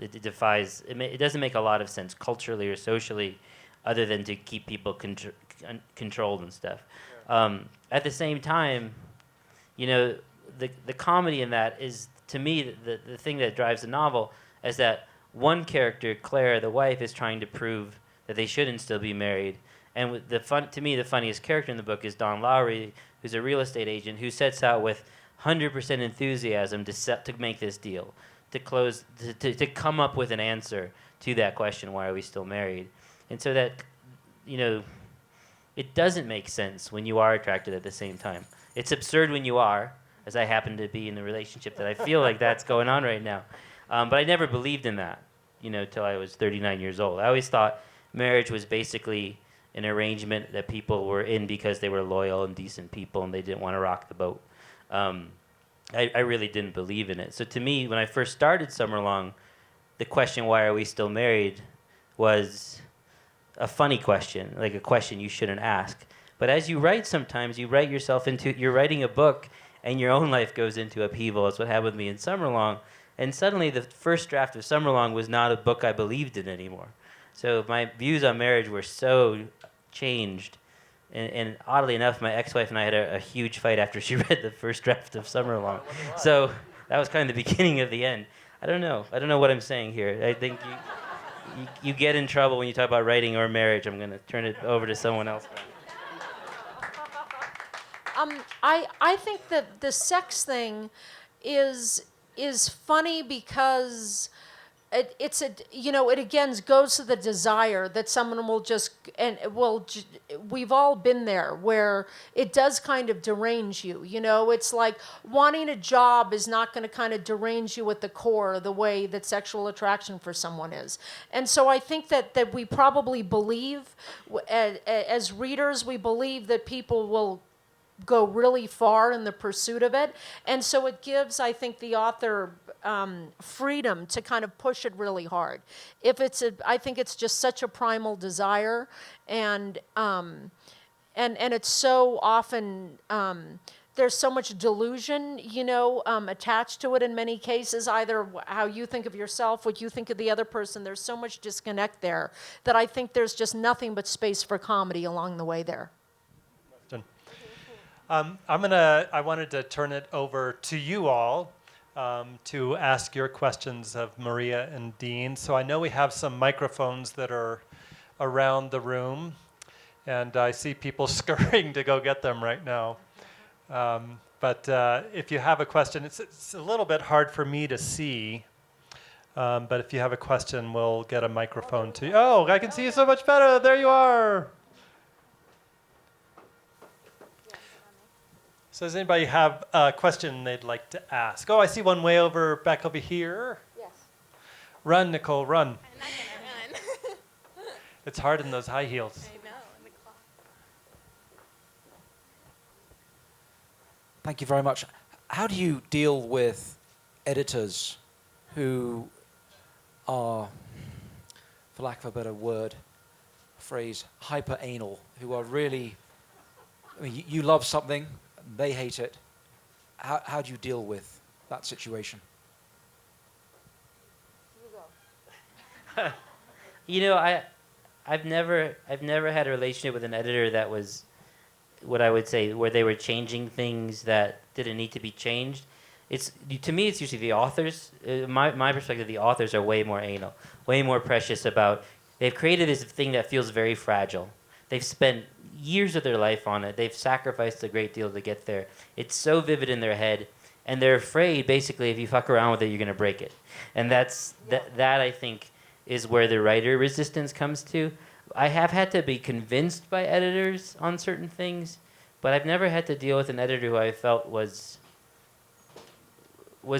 it defies. It doesn't make a lot of sense culturally or socially, other than to keep people controlled and stuff. At the same time, the comedy in that is, to me, the thing that drives the novel is that one character, Claire, the wife, is trying to prove that they shouldn't still be married. And to me, the funniest character in the book is Don Lowry, who's a real estate agent who sets out with 100% enthusiasm to make this deal, to come up with an answer to that question, why are we still married? And so that, it doesn't make sense when you are attracted at the same time. It's absurd when you are, as I happen to be in the relationship that I feel like that's going on right now. But I never believed in that, till I was 39 years old. I always thought marriage was basically an arrangement that people were in because they were loyal and decent people and they didn't want to rock the boat. I really didn't believe in it. So to me, when I first started Summerlong, the question, why are we still married, was a funny question, like a question you shouldn't ask. But as you write, sometimes you write yourself you're writing a book and your own life goes into upheaval. That's what happened with me in Summerlong. And suddenly the first draft of Summerlong was not a book I believed in anymore. So my views on marriage were so changed. And oddly enough, my ex-wife and I had a huge fight after she read the first draft of Summerlong. So that was kind of the beginning of the end. I don't know what I'm saying here. I think you get in trouble when you talk about writing or marriage. I'm going to turn it over to someone else. I think that the sex thing is funny because it again goes to the desire that someone will just, we've all been there where it does kind of derange you. It's like wanting a job is not going to kind of derange you at the core the way that sexual attraction for someone is. And so I think that we probably believe, as readers, we believe that people will go really far in the pursuit of it. And so it gives, I think, the author freedom to kind of push it really hard. I think it's just such a primal desire, and it's so often, there's so much delusion, attached to it in many cases, either how you think of yourself, what you think of the other person. There's so much disconnect there that I think there's just nothing but space for comedy along the way there. I wanted to turn it over to you all to ask your questions of Maria and Dean. So I know we have some microphones that are around the room, and I see people scurrying to go get them right now. But if you have a question, it's a little bit hard for me to see. But if you have a question, we'll get a microphone to you. Oh, I can see you so much better. There you are. So does anybody have a question they'd like to ask? Oh, I see one way back over here. Yes. Run, Nicole, run. I'm not gonna run. It's hard in those high heels. I know, in the clock. Thank you very much. How do you deal with editors who are, for lack of a better phrase, hyper-anal, who are really, you love something, they hate it. How do you deal with that situation? I've never had a relationship with an editor that was what I would say where they were changing things that didn't need to be changed. to me, it's usually the authors. My perspective, the authors are way more anal, way more precious about. They've created this thing that feels very fragile. They've spent years of their life on it. They've sacrificed a great deal to get there. It's so vivid in their head, and they're afraid, basically, if you fuck around with it, you're gonna break it. And that I think is where the writer resistance comes to. I have had to be convinced by editors on certain things, but I've never had to deal with an editor who I felt was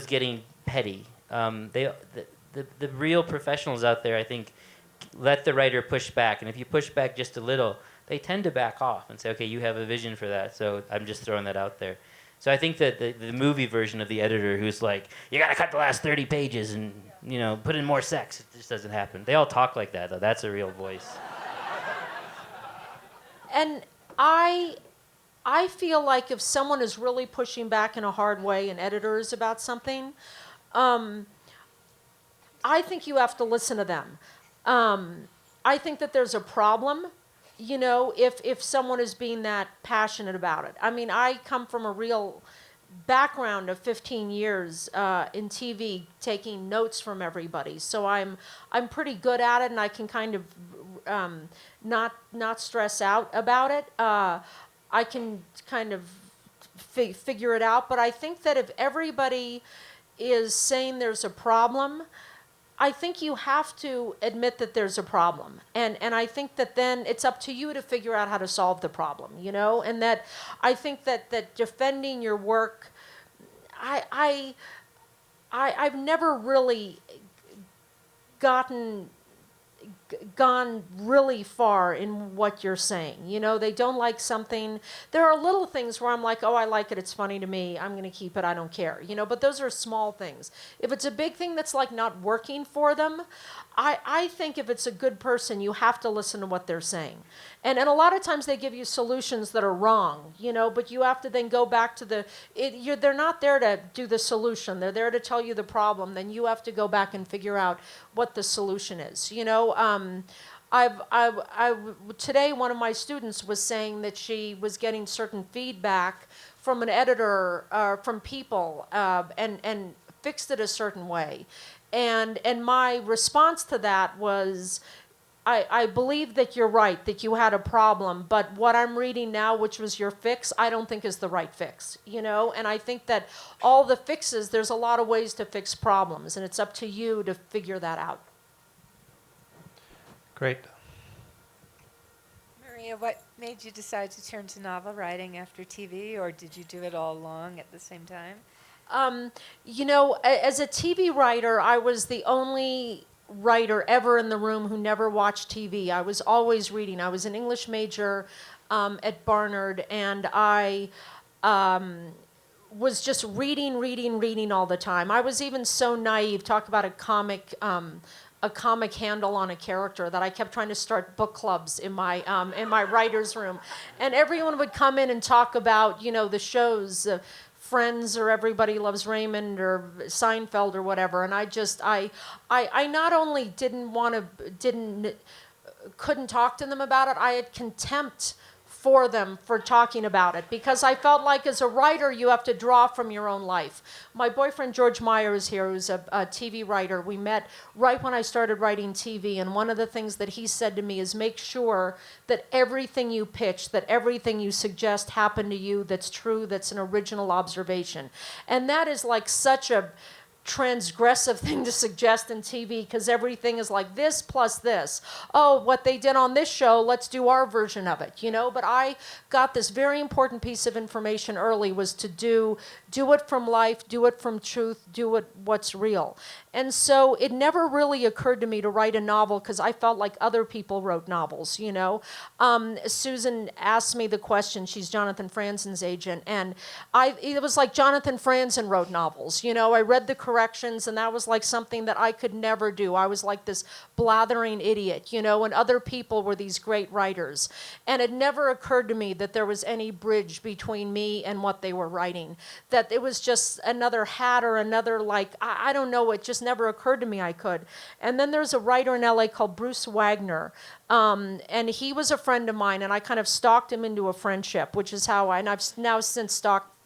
getting petty. The real professionals out there, I think, let the writer push back, and if you push back just a little, they tend to back off and say, okay, you have a vision for that, so I'm just throwing that out there. So I think that the movie version of the editor who's like, you gotta cut the last 30 pages and, put in more sex, it just doesn't happen. They all talk like that, though. That's a real voice. And I feel like if someone is really pushing back in a hard way, an editor is about something, I think you have to listen to them. I think that there's a problem, if someone is being that passionate about it. I mean, I come from a real background of 15 years in TV, taking notes from everybody. So I'm pretty good at it, and I can kind of not stress out about it. I can kind of figure it out. But I think that if everybody is saying there's a problem, I think you have to admit that there's a problem. And I think that then it's up to you to figure out how to solve the problem, And that I think that defending your work, I've never really gone really far in what you're saying. They don't like something. There are little things where I'm like, oh, I like it, it's funny to me, I'm going to keep it, I don't care. But those are small things. If it's a big thing that's like not working for them, I think if it's a good person, you have to listen to what they're saying. And a lot of times they give you solutions that are wrong, but you have to then go back to they're not there to do the solution. They're there to tell you the problem. Then you have to go back and figure out what the solution is. Today one of my students was saying that she was getting certain feedback from an editor, from people, and fixed it a certain way. And my response to that was, I believe that you're right, that you had a problem, but what I'm reading now, which was your fix, I don't think is the right fix, And I think that all the fixes, there's a lot of ways to fix problems, and it's up to you to figure that out. Great. Maria, what made you decide to turn to novel writing after TV, or did you do it all along at the same time? As a TV writer, I was the only writer ever in the room who never watched TV. I was always reading. I was an English major at Barnard, and I was just reading all the time. I was even so naive, talk about a comic handle on a character, that I kept trying to start book clubs in my writer's room. And everyone would come in and talk about, the shows, Friends or Everybody Loves Raymond or Seinfeld or whatever. And I not only couldn't talk to them about it, I had contempt for them for talking about it, because I felt like as a writer you have to draw from your own life. My boyfriend George Meyer is here, who's a TV writer. We met right when I started writing TV, and one of the things that he said to me is, make sure that everything you pitch, that everything you suggest happened to you, that's true, that's an original observation. And that is like such a transgressive thing to suggest in TV, because everything is like this plus this. Oh, what they did on this show, let's do our version of it, But I got this very important piece of information early, was to do it from life, do it from truth, do it what's real. And so it never really occurred to me to write a novel, because I felt like other people wrote novels, Susan asked me the question, she's Jonathan Franzen's agent, and it was like Jonathan Franzen wrote novels, I read the corrections, and that was like something that I could never do. I was like this blathering idiot, and other people were these great writers. And it never occurred to me that there was any bridge between me and what they were writing, that it was just another hat or another, I don't know, it just never occurred to me I could. And then there's a writer in LA called Bruce Wagner, and he was a friend of mine, and I kind of stalked him into a friendship, which is how and I've now since stalked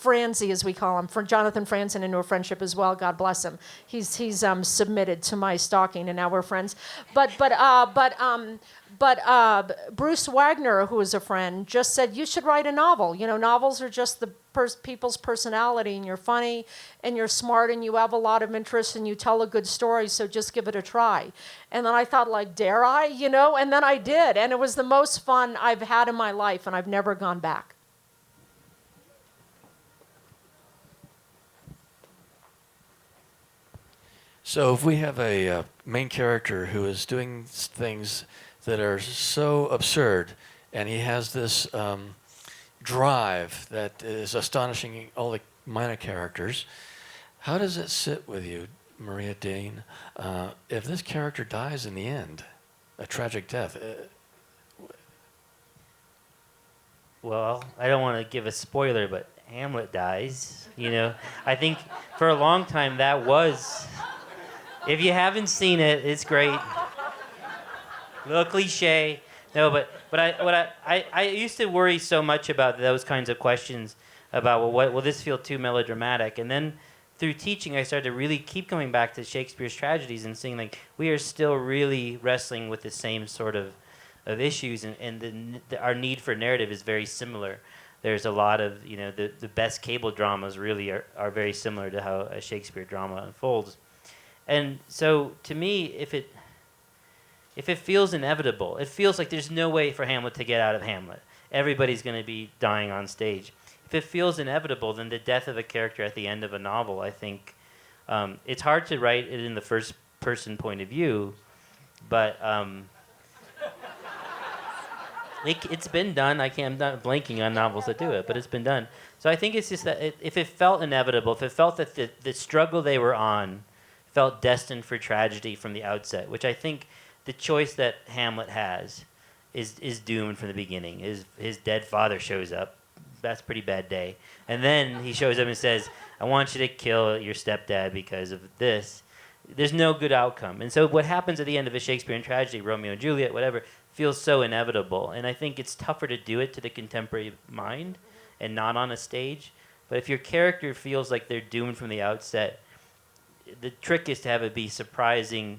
Franzi, as we call him, for Jonathan Franzen, into a friendship as well. God bless him. He's submitted to my stalking, and now we're friends. But Bruce Wagner, who is a friend, just said you should write a novel. You know, novels are just the people's personality, and you're funny, and you're smart, and you have a lot of interest, and you tell a good story. So just give it a try. And then I thought, like, dare I? You know, and then I did, and it was the most fun I've had in my life, and I've never gone back. So if we have a main character who is doing things that are so absurd, and he has this drive that is astonishing all the minor characters, how does it sit with you, Maria, Dean, if this character dies in the end, a tragic death? Well, I don't want to give a spoiler, but Hamlet dies. You know, I think for a long time that was. If you haven't seen it, it's great. A little cliche. No, but I used to worry so much about those kinds of questions about, well, what will this feel too melodramatic? And then through teaching, I started to really keep coming back to Shakespeare's tragedies and seeing, like, we are still really wrestling with the same sort of issues, and our need for narrative is very similar. There's a lot of, you know, the best cable dramas really are very similar to how a Shakespeare drama unfolds. And so, to me, if it feels inevitable, it feels like there's no way for Hamlet to get out of Hamlet. Everybody's going to be dying on stage. If it feels inevitable, then the death of a character at the end of a novel, I think, it's hard to write it in the first person point of view, but it's been done. I'm not blanking on novels that do it, but it's been done. So I think it's just that if it felt inevitable, if it felt that the struggle they were on felt destined for tragedy from the outset, which I think the choice that Hamlet has is doomed from the beginning. His dead father shows up. That's a pretty bad day. And then he shows up and says, I want you to kill your stepdad because of this. There's no good outcome. And so what happens at the end of a Shakespearean tragedy, Romeo and Juliet, whatever, feels so inevitable. And I think it's tougher to do it to the contemporary mind and not on a stage. But if your character feels like they're doomed from the outset, the trick is to have it be surprising,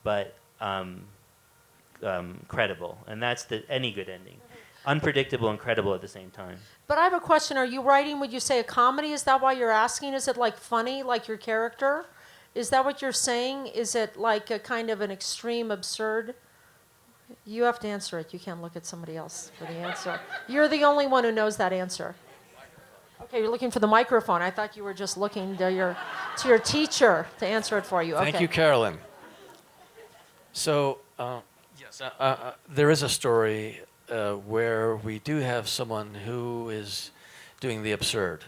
but credible, and that's any good ending. Unpredictable and credible at the same time. But I have a question. Are you writing, would you say, a comedy? Is that why you're asking? Is it like funny, like your character? Is that what you're saying? Is it like a kind of an extreme absurd? You have to answer it. You can't look at somebody else for the answer. You're the only one who knows that answer. Okay, you're looking for the microphone. I thought you were just looking to your teacher to answer it for you. Okay. Thank you, Carolyn. So, yes, there is a story where we do have someone who is doing the absurd,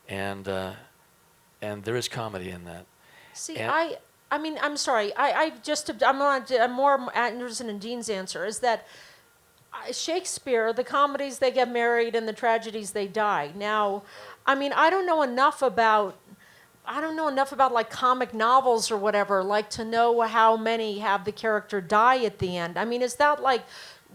and there is comedy in that. See, I mean, I'm sorry. I'm more interested in Dean's answer. Is that Shakespeare, the comedies, they get married, and the tragedies, they die. Now, I mean, I don't know enough about like comic novels or whatever, like to know how many have the character die at the end. I mean, is that like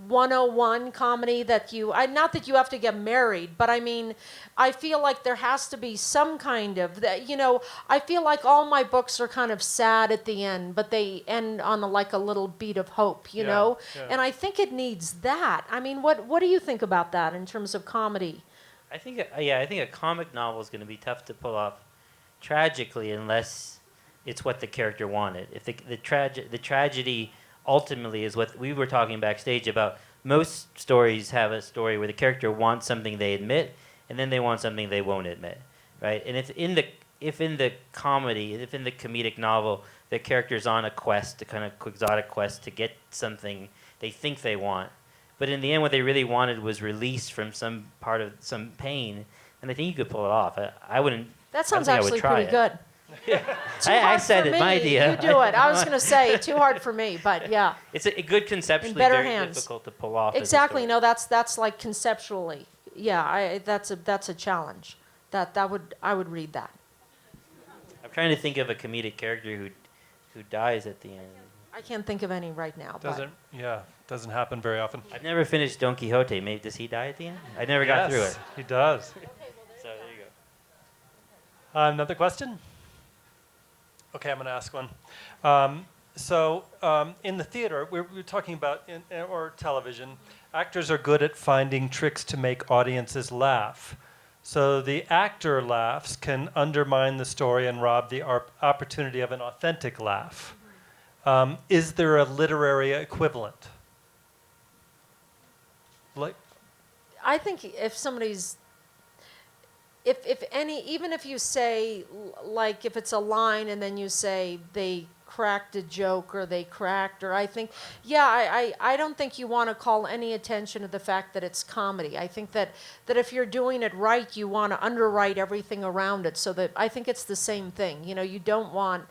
101 comedy that not that you have to get married, but I mean, I feel like there has to be some kind of that, you know, I feel like all my books are kind of sad at the end, but they end on like a little beat of hope, you know? Yeah. And I think it needs that. I mean, what do you think about that in terms of comedy? I think a comic novel is going to be tough to pull off tragically unless it's what the character wanted. If the tragedy ultimately is what we were talking backstage about. Most stories have a story where the character wants something they admit, and then they want something they won't admit, right? And if in the comedic novel, the character's on a quest, a kind of quixotic quest to get something they think they want, but in the end, what they really wanted was release from some part of some pain, and I think you could pull it off. I wouldn't. That sounds actually pretty good. I said it, my idea. You do it. I was going to say too hard for me, but yeah. It's a good conceptually, very hands. Difficult to pull off. Exactly. No, that's like conceptually. Yeah, that's a challenge. I would read that. I'm trying to think of a comedic character who dies at the end. I can't think of any right now. Doesn't happen very often. I've never finished Don Quixote. Maybe does he die at the end? I never got through it. He does. So there you go. Another question? Okay, I'm going to ask one. In the theater, we're talking about, or television, actors are good at finding tricks to make audiences laugh. So the actor laughs can undermine the story and rob the opportunity of an authentic laugh. Is there a literary equivalent? Like, I think if somebody's, if any, even if you say, like, if it's a line and then you say they cracked a joke or they cracked, or I think, I don't think you want to call any attention to the fact that it's comedy. I think that if you're doing it right, you want to underwrite everything around it, so that I think it's the same thing. You know, you don't want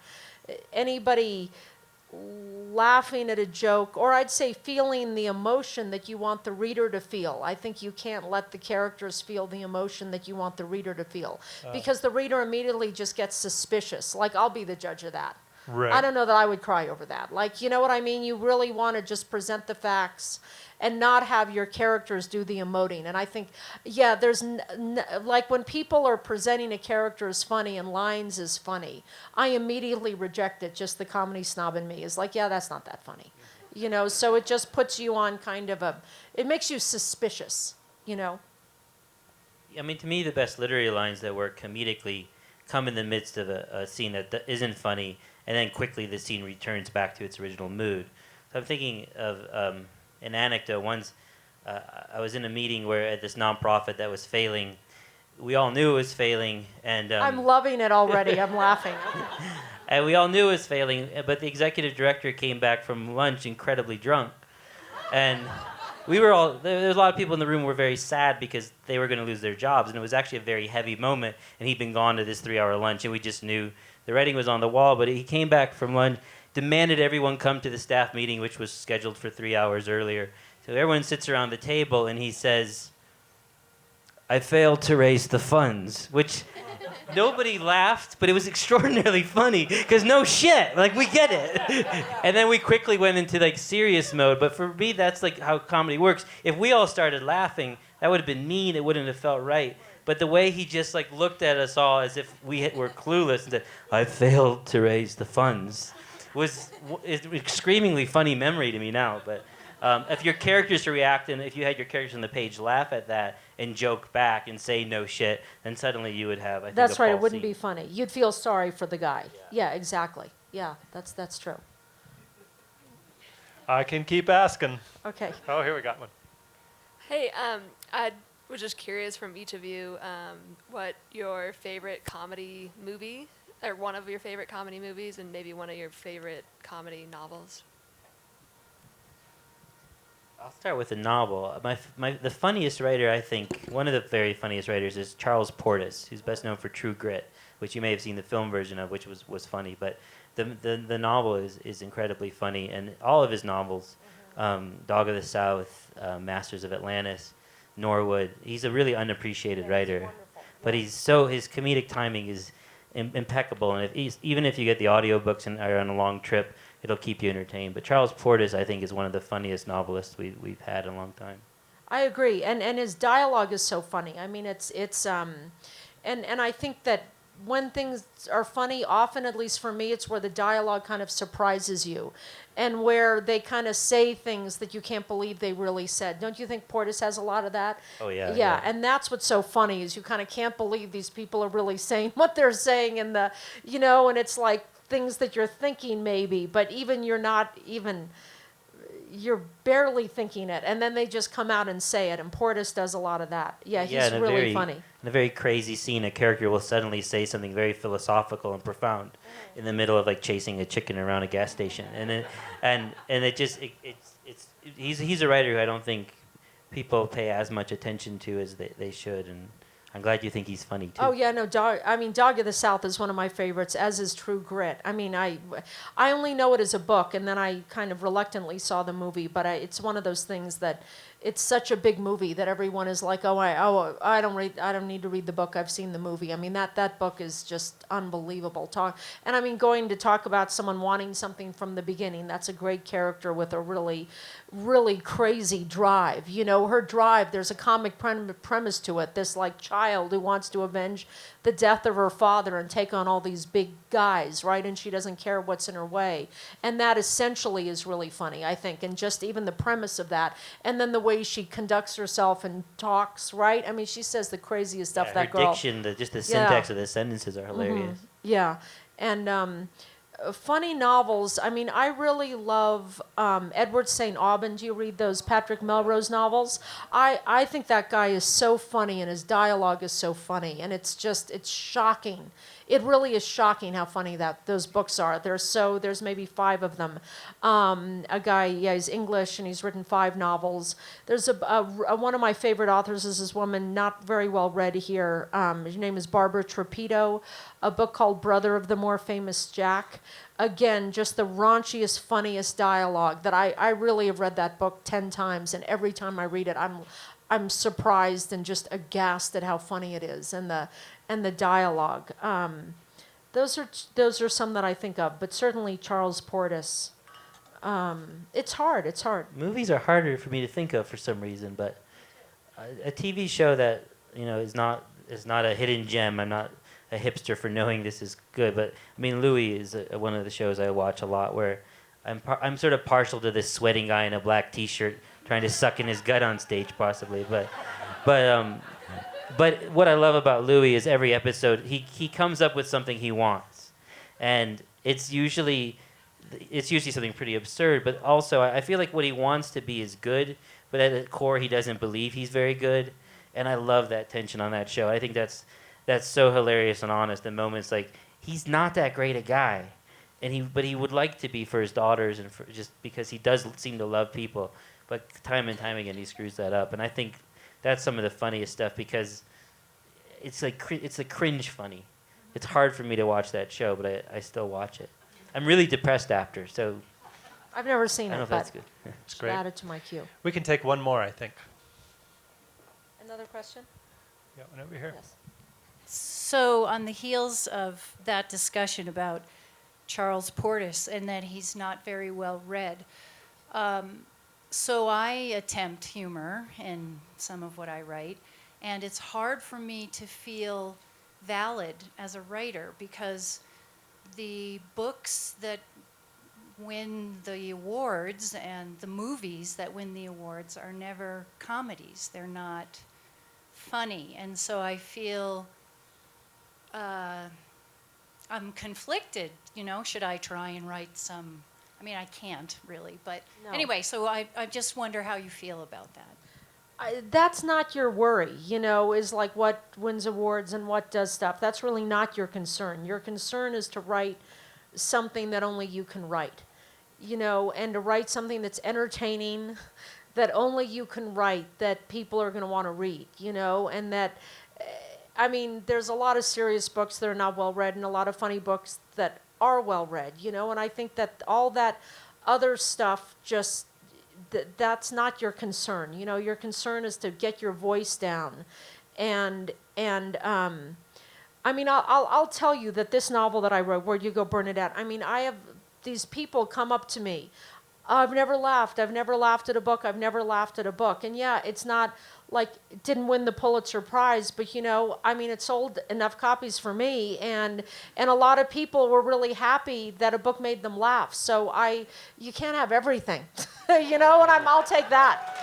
anybody laughing at a joke, or I'd say feeling the emotion that you want the reader to feel. I think you can't let the characters feel the emotion that you want the reader to feel, because the reader immediately just gets suspicious. Like, I'll be the judge of that. right. I don't know that I would cry over that. Like, you know what I mean? You really want to just present the facts and not have your characters do the emoting. And I think, there's, like, when people are presenting a character as funny and lines as funny, I immediately reject it. Just the comedy snob in me is like, that's not that funny. You know, so it just puts you on kind of it makes you suspicious, you know? I mean, to me, the best literary lines that work comedically come in the midst of a scene that isn't funny, and then quickly the scene returns back to its original mood. So I'm thinking of an anecdote. Once I was in a meeting where at this nonprofit that was failing, we all knew it was failing, and I'm loving it already. I'm laughing. and we all knew it was failing, but the executive director came back from lunch incredibly drunk, and we were all, there was a lot of people in the room who were very sad because they were going to lose their jobs, and it was actually a very heavy moment, and he'd been gone to this 3-hour lunch, and we just knew the writing was on the wall. But he came back from lunch, demanded everyone come to the staff meeting, which was scheduled for 3 hours earlier. So everyone sits around the table, and he says, "I failed to raise the funds," which nobody laughed, but it was extraordinarily funny, because no shit, like, we get it. And then we quickly went into, like, serious mode. But for me, that's, like, how comedy works. If we all started laughing, that would have been mean. It wouldn't have felt right. But the way he just, like, looked at us all as if we were clueless and said, "I failed to raise the funds," is a screamingly funny memory to me now. But if your characters react, and if you had your characters on the page laugh at that and joke back and say no shit, then suddenly you would have, I think, That's a right. It false wouldn't scene. be funny. You'd feel sorry for the guy. Yeah, exactly. Yeah, that's true. I can keep asking. Okay. Oh, here we got one. Hey, I was just curious from each of you what your favorite comedy movie, or one of your favorite comedy movies, and maybe one of your favorite comedy novels. I'll start with a novel. The funniest writer, I think, one of the very funniest writers is Charles Portis, who's best known for True Grit, which you may have seen the film version of, which was funny. But the novel is incredibly funny, and all of his novels, Dog of the South, Masters of Atlantis, Norwood, he's a really unappreciated writer. But his comedic timing is impeccable, and even if you get the audiobooks and are on a long trip, it'll keep you entertained. But Charles Portis, I think, is one of the funniest novelists we've had in a long time. I agree, and his dialogue is so funny. I mean, it's and I think that when things are funny, often, at least for me, it's where the dialogue kind of surprises you, and where they kind of say things that you can't believe they really said. Don't you think Portis has a lot of that? Oh, yeah. Yeah, and that's what's so funny, is you kind of can't believe these people are really saying what they're saying, and and it's like things that you're thinking maybe, but you're barely thinking it, and then they just come out and say it, and Portis does a lot of that. Yeah, he's really funny. In a very crazy scene, a character will suddenly say something very philosophical and profound in the middle of, like, chasing a chicken around a gas station, he's a writer who I don't think people pay as much attention to as they should, and I'm glad you think he's funny too. Oh yeah, no, Dog of the South is one of my favorites, as is True Grit. I mean, I only know it as a book, and then I kind of reluctantly saw the movie, but it's one of those things that it's such a big movie that everyone is like, I don't need to read the book, I've seen the movie. I mean, that book is just unbelievable. And I mean, going to talk about someone wanting something from the beginning, that's a great character with a really, really crazy drive. You know, her drive, there's a comic premise to it, this, like, child child who wants to avenge the death of her father and take on all these big guys, right? And she doesn't care what's in her way. And that essentially is really funny, I think, and just even the premise of that. And then the way she conducts herself and talks, right? I mean, she says the craziest stuff, Yeah, that her girl. diction, just the syntax of the sentences are hilarious. Yeah, and funny novels. I mean, I really love Edward St. Aubyn. Do you read those Patrick Melrose novels? I think that guy is so funny, and his dialogue is so funny, and it's shocking. It really is shocking how funny those books are. There's maybe 5 of them. A guy, he's English, and he's written 5 novels. There's one of my favorite authors is this woman, not very well read here. Her name is Barbara Trapito. A book called Brother of the More Famous Jack. Again, just the raunchiest, funniest dialogue that I really have read that book 10 times, and every time I read it, I'm surprised and just aghast at how funny it is, and the dialogue. Those are some that I think of, but certainly Charles Portis. It's hard. Movies are harder for me to think of for some reason, but a TV show that is not a hidden gem. I'm not a hipster for knowing this is good, but I mean Louis is one of the shows I watch a lot where I'm sort of partial to this sweating guy in a black T-shirt trying to suck in his gut on stage, possibly, but what I love about Louis is every episode he comes up with something he wants, and it's usually something pretty absurd. But also I feel like what he wants to be is good, but at the core he doesn't believe he's very good, and I love that tension on that show. I think that's so hilarious and honest. The moments like he's not that great a guy, but he would like to be for his daughters and just because he does seem to love people, but time and time again he screws that up, and I think that's some of the funniest stuff because it's a cringe funny. It's hard for me to watch that show, but I still watch it. I'm really depressed after, so I've never seen I don't know it, if that's but good. It's great. add it to my queue. We can take one more, I think. Another question? Yeah, one over here. Yes. So on the heels of that discussion about Charles Portis and that he's not very well read, so I attempt humor in some of what I write, and it's hard for me to feel valid as a writer because the books that win the awards and the movies that win the awards are never comedies. They're not funny, and so I feel I'm conflicted, should I try and write some, I mean, I can't really, but No. anyway, so I just wonder how you feel about that. That's not your worry, is like what wins awards and what does stuff. That's really not your concern. Your concern is to write something that only you can write, and to write something that's entertaining, that only you can write, that people are going to want to read, and that, I mean, there's a lot of serious books that are not well read and a lot of funny books that are well read, and I think that all that other stuff just, that's not your concern. Your concern is to get your voice down. And I mean, I'll tell you that this novel that I wrote, Where You Go Bernadette, I mean, I have these people come up to me. I've never laughed at a book. And yeah, it's not like it didn't win the Pulitzer Prize, but I mean, it sold enough copies for me, and a lot of people were really happy that a book made them laugh. So you can't have everything, and I'll take that.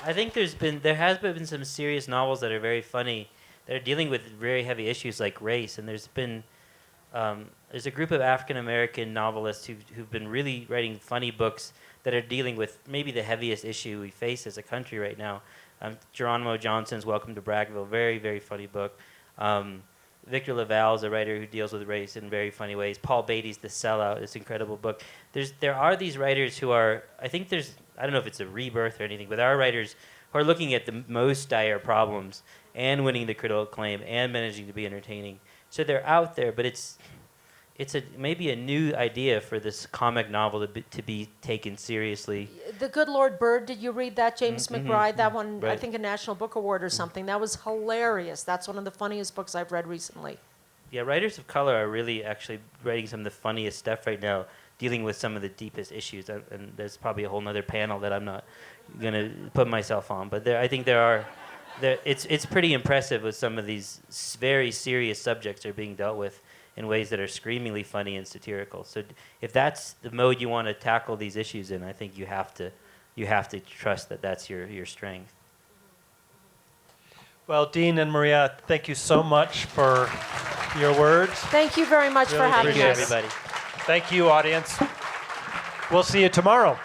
I think there has been some serious novels that are very funny that are dealing with very heavy issues like race, and there's a group of African American novelists who've been really writing funny books that are dealing with maybe the heaviest issue we face as a country right now. Geronimo Johnson's Welcome to Bragville, very, very funny book. Victor LaValle is a writer who deals with race in very funny ways. Paul Beatty's The Sellout, this incredible book. There are these writers who are, I don't know if it's a rebirth or anything, but there are writers who are looking at the most dire problems and winning the critical acclaim and managing to be entertaining. So they're out there, but it's maybe a new idea for this comic novel to be taken seriously. The Good Lord Bird, did you read that, James McBride? That one, Right. I think, a National Book Award or something. That was hilarious. That's one of the funniest books I've read recently. Yeah, writers of color are really actually writing some of the funniest stuff right now, dealing with some of the deepest issues. And there's probably a whole other panel that I'm not going to put myself on. But I think there are it's pretty impressive with some of these very serious subjects that are being dealt with in ways that are screamingly funny and satirical. So if that's the mode you want to tackle these issues in, I think you have to trust that that's your strength. Well, Dean and Maria, thank you so much for your words. Thank you very much for Really having Thank you, us. everybody. Thank you, audience. We'll see you tomorrow.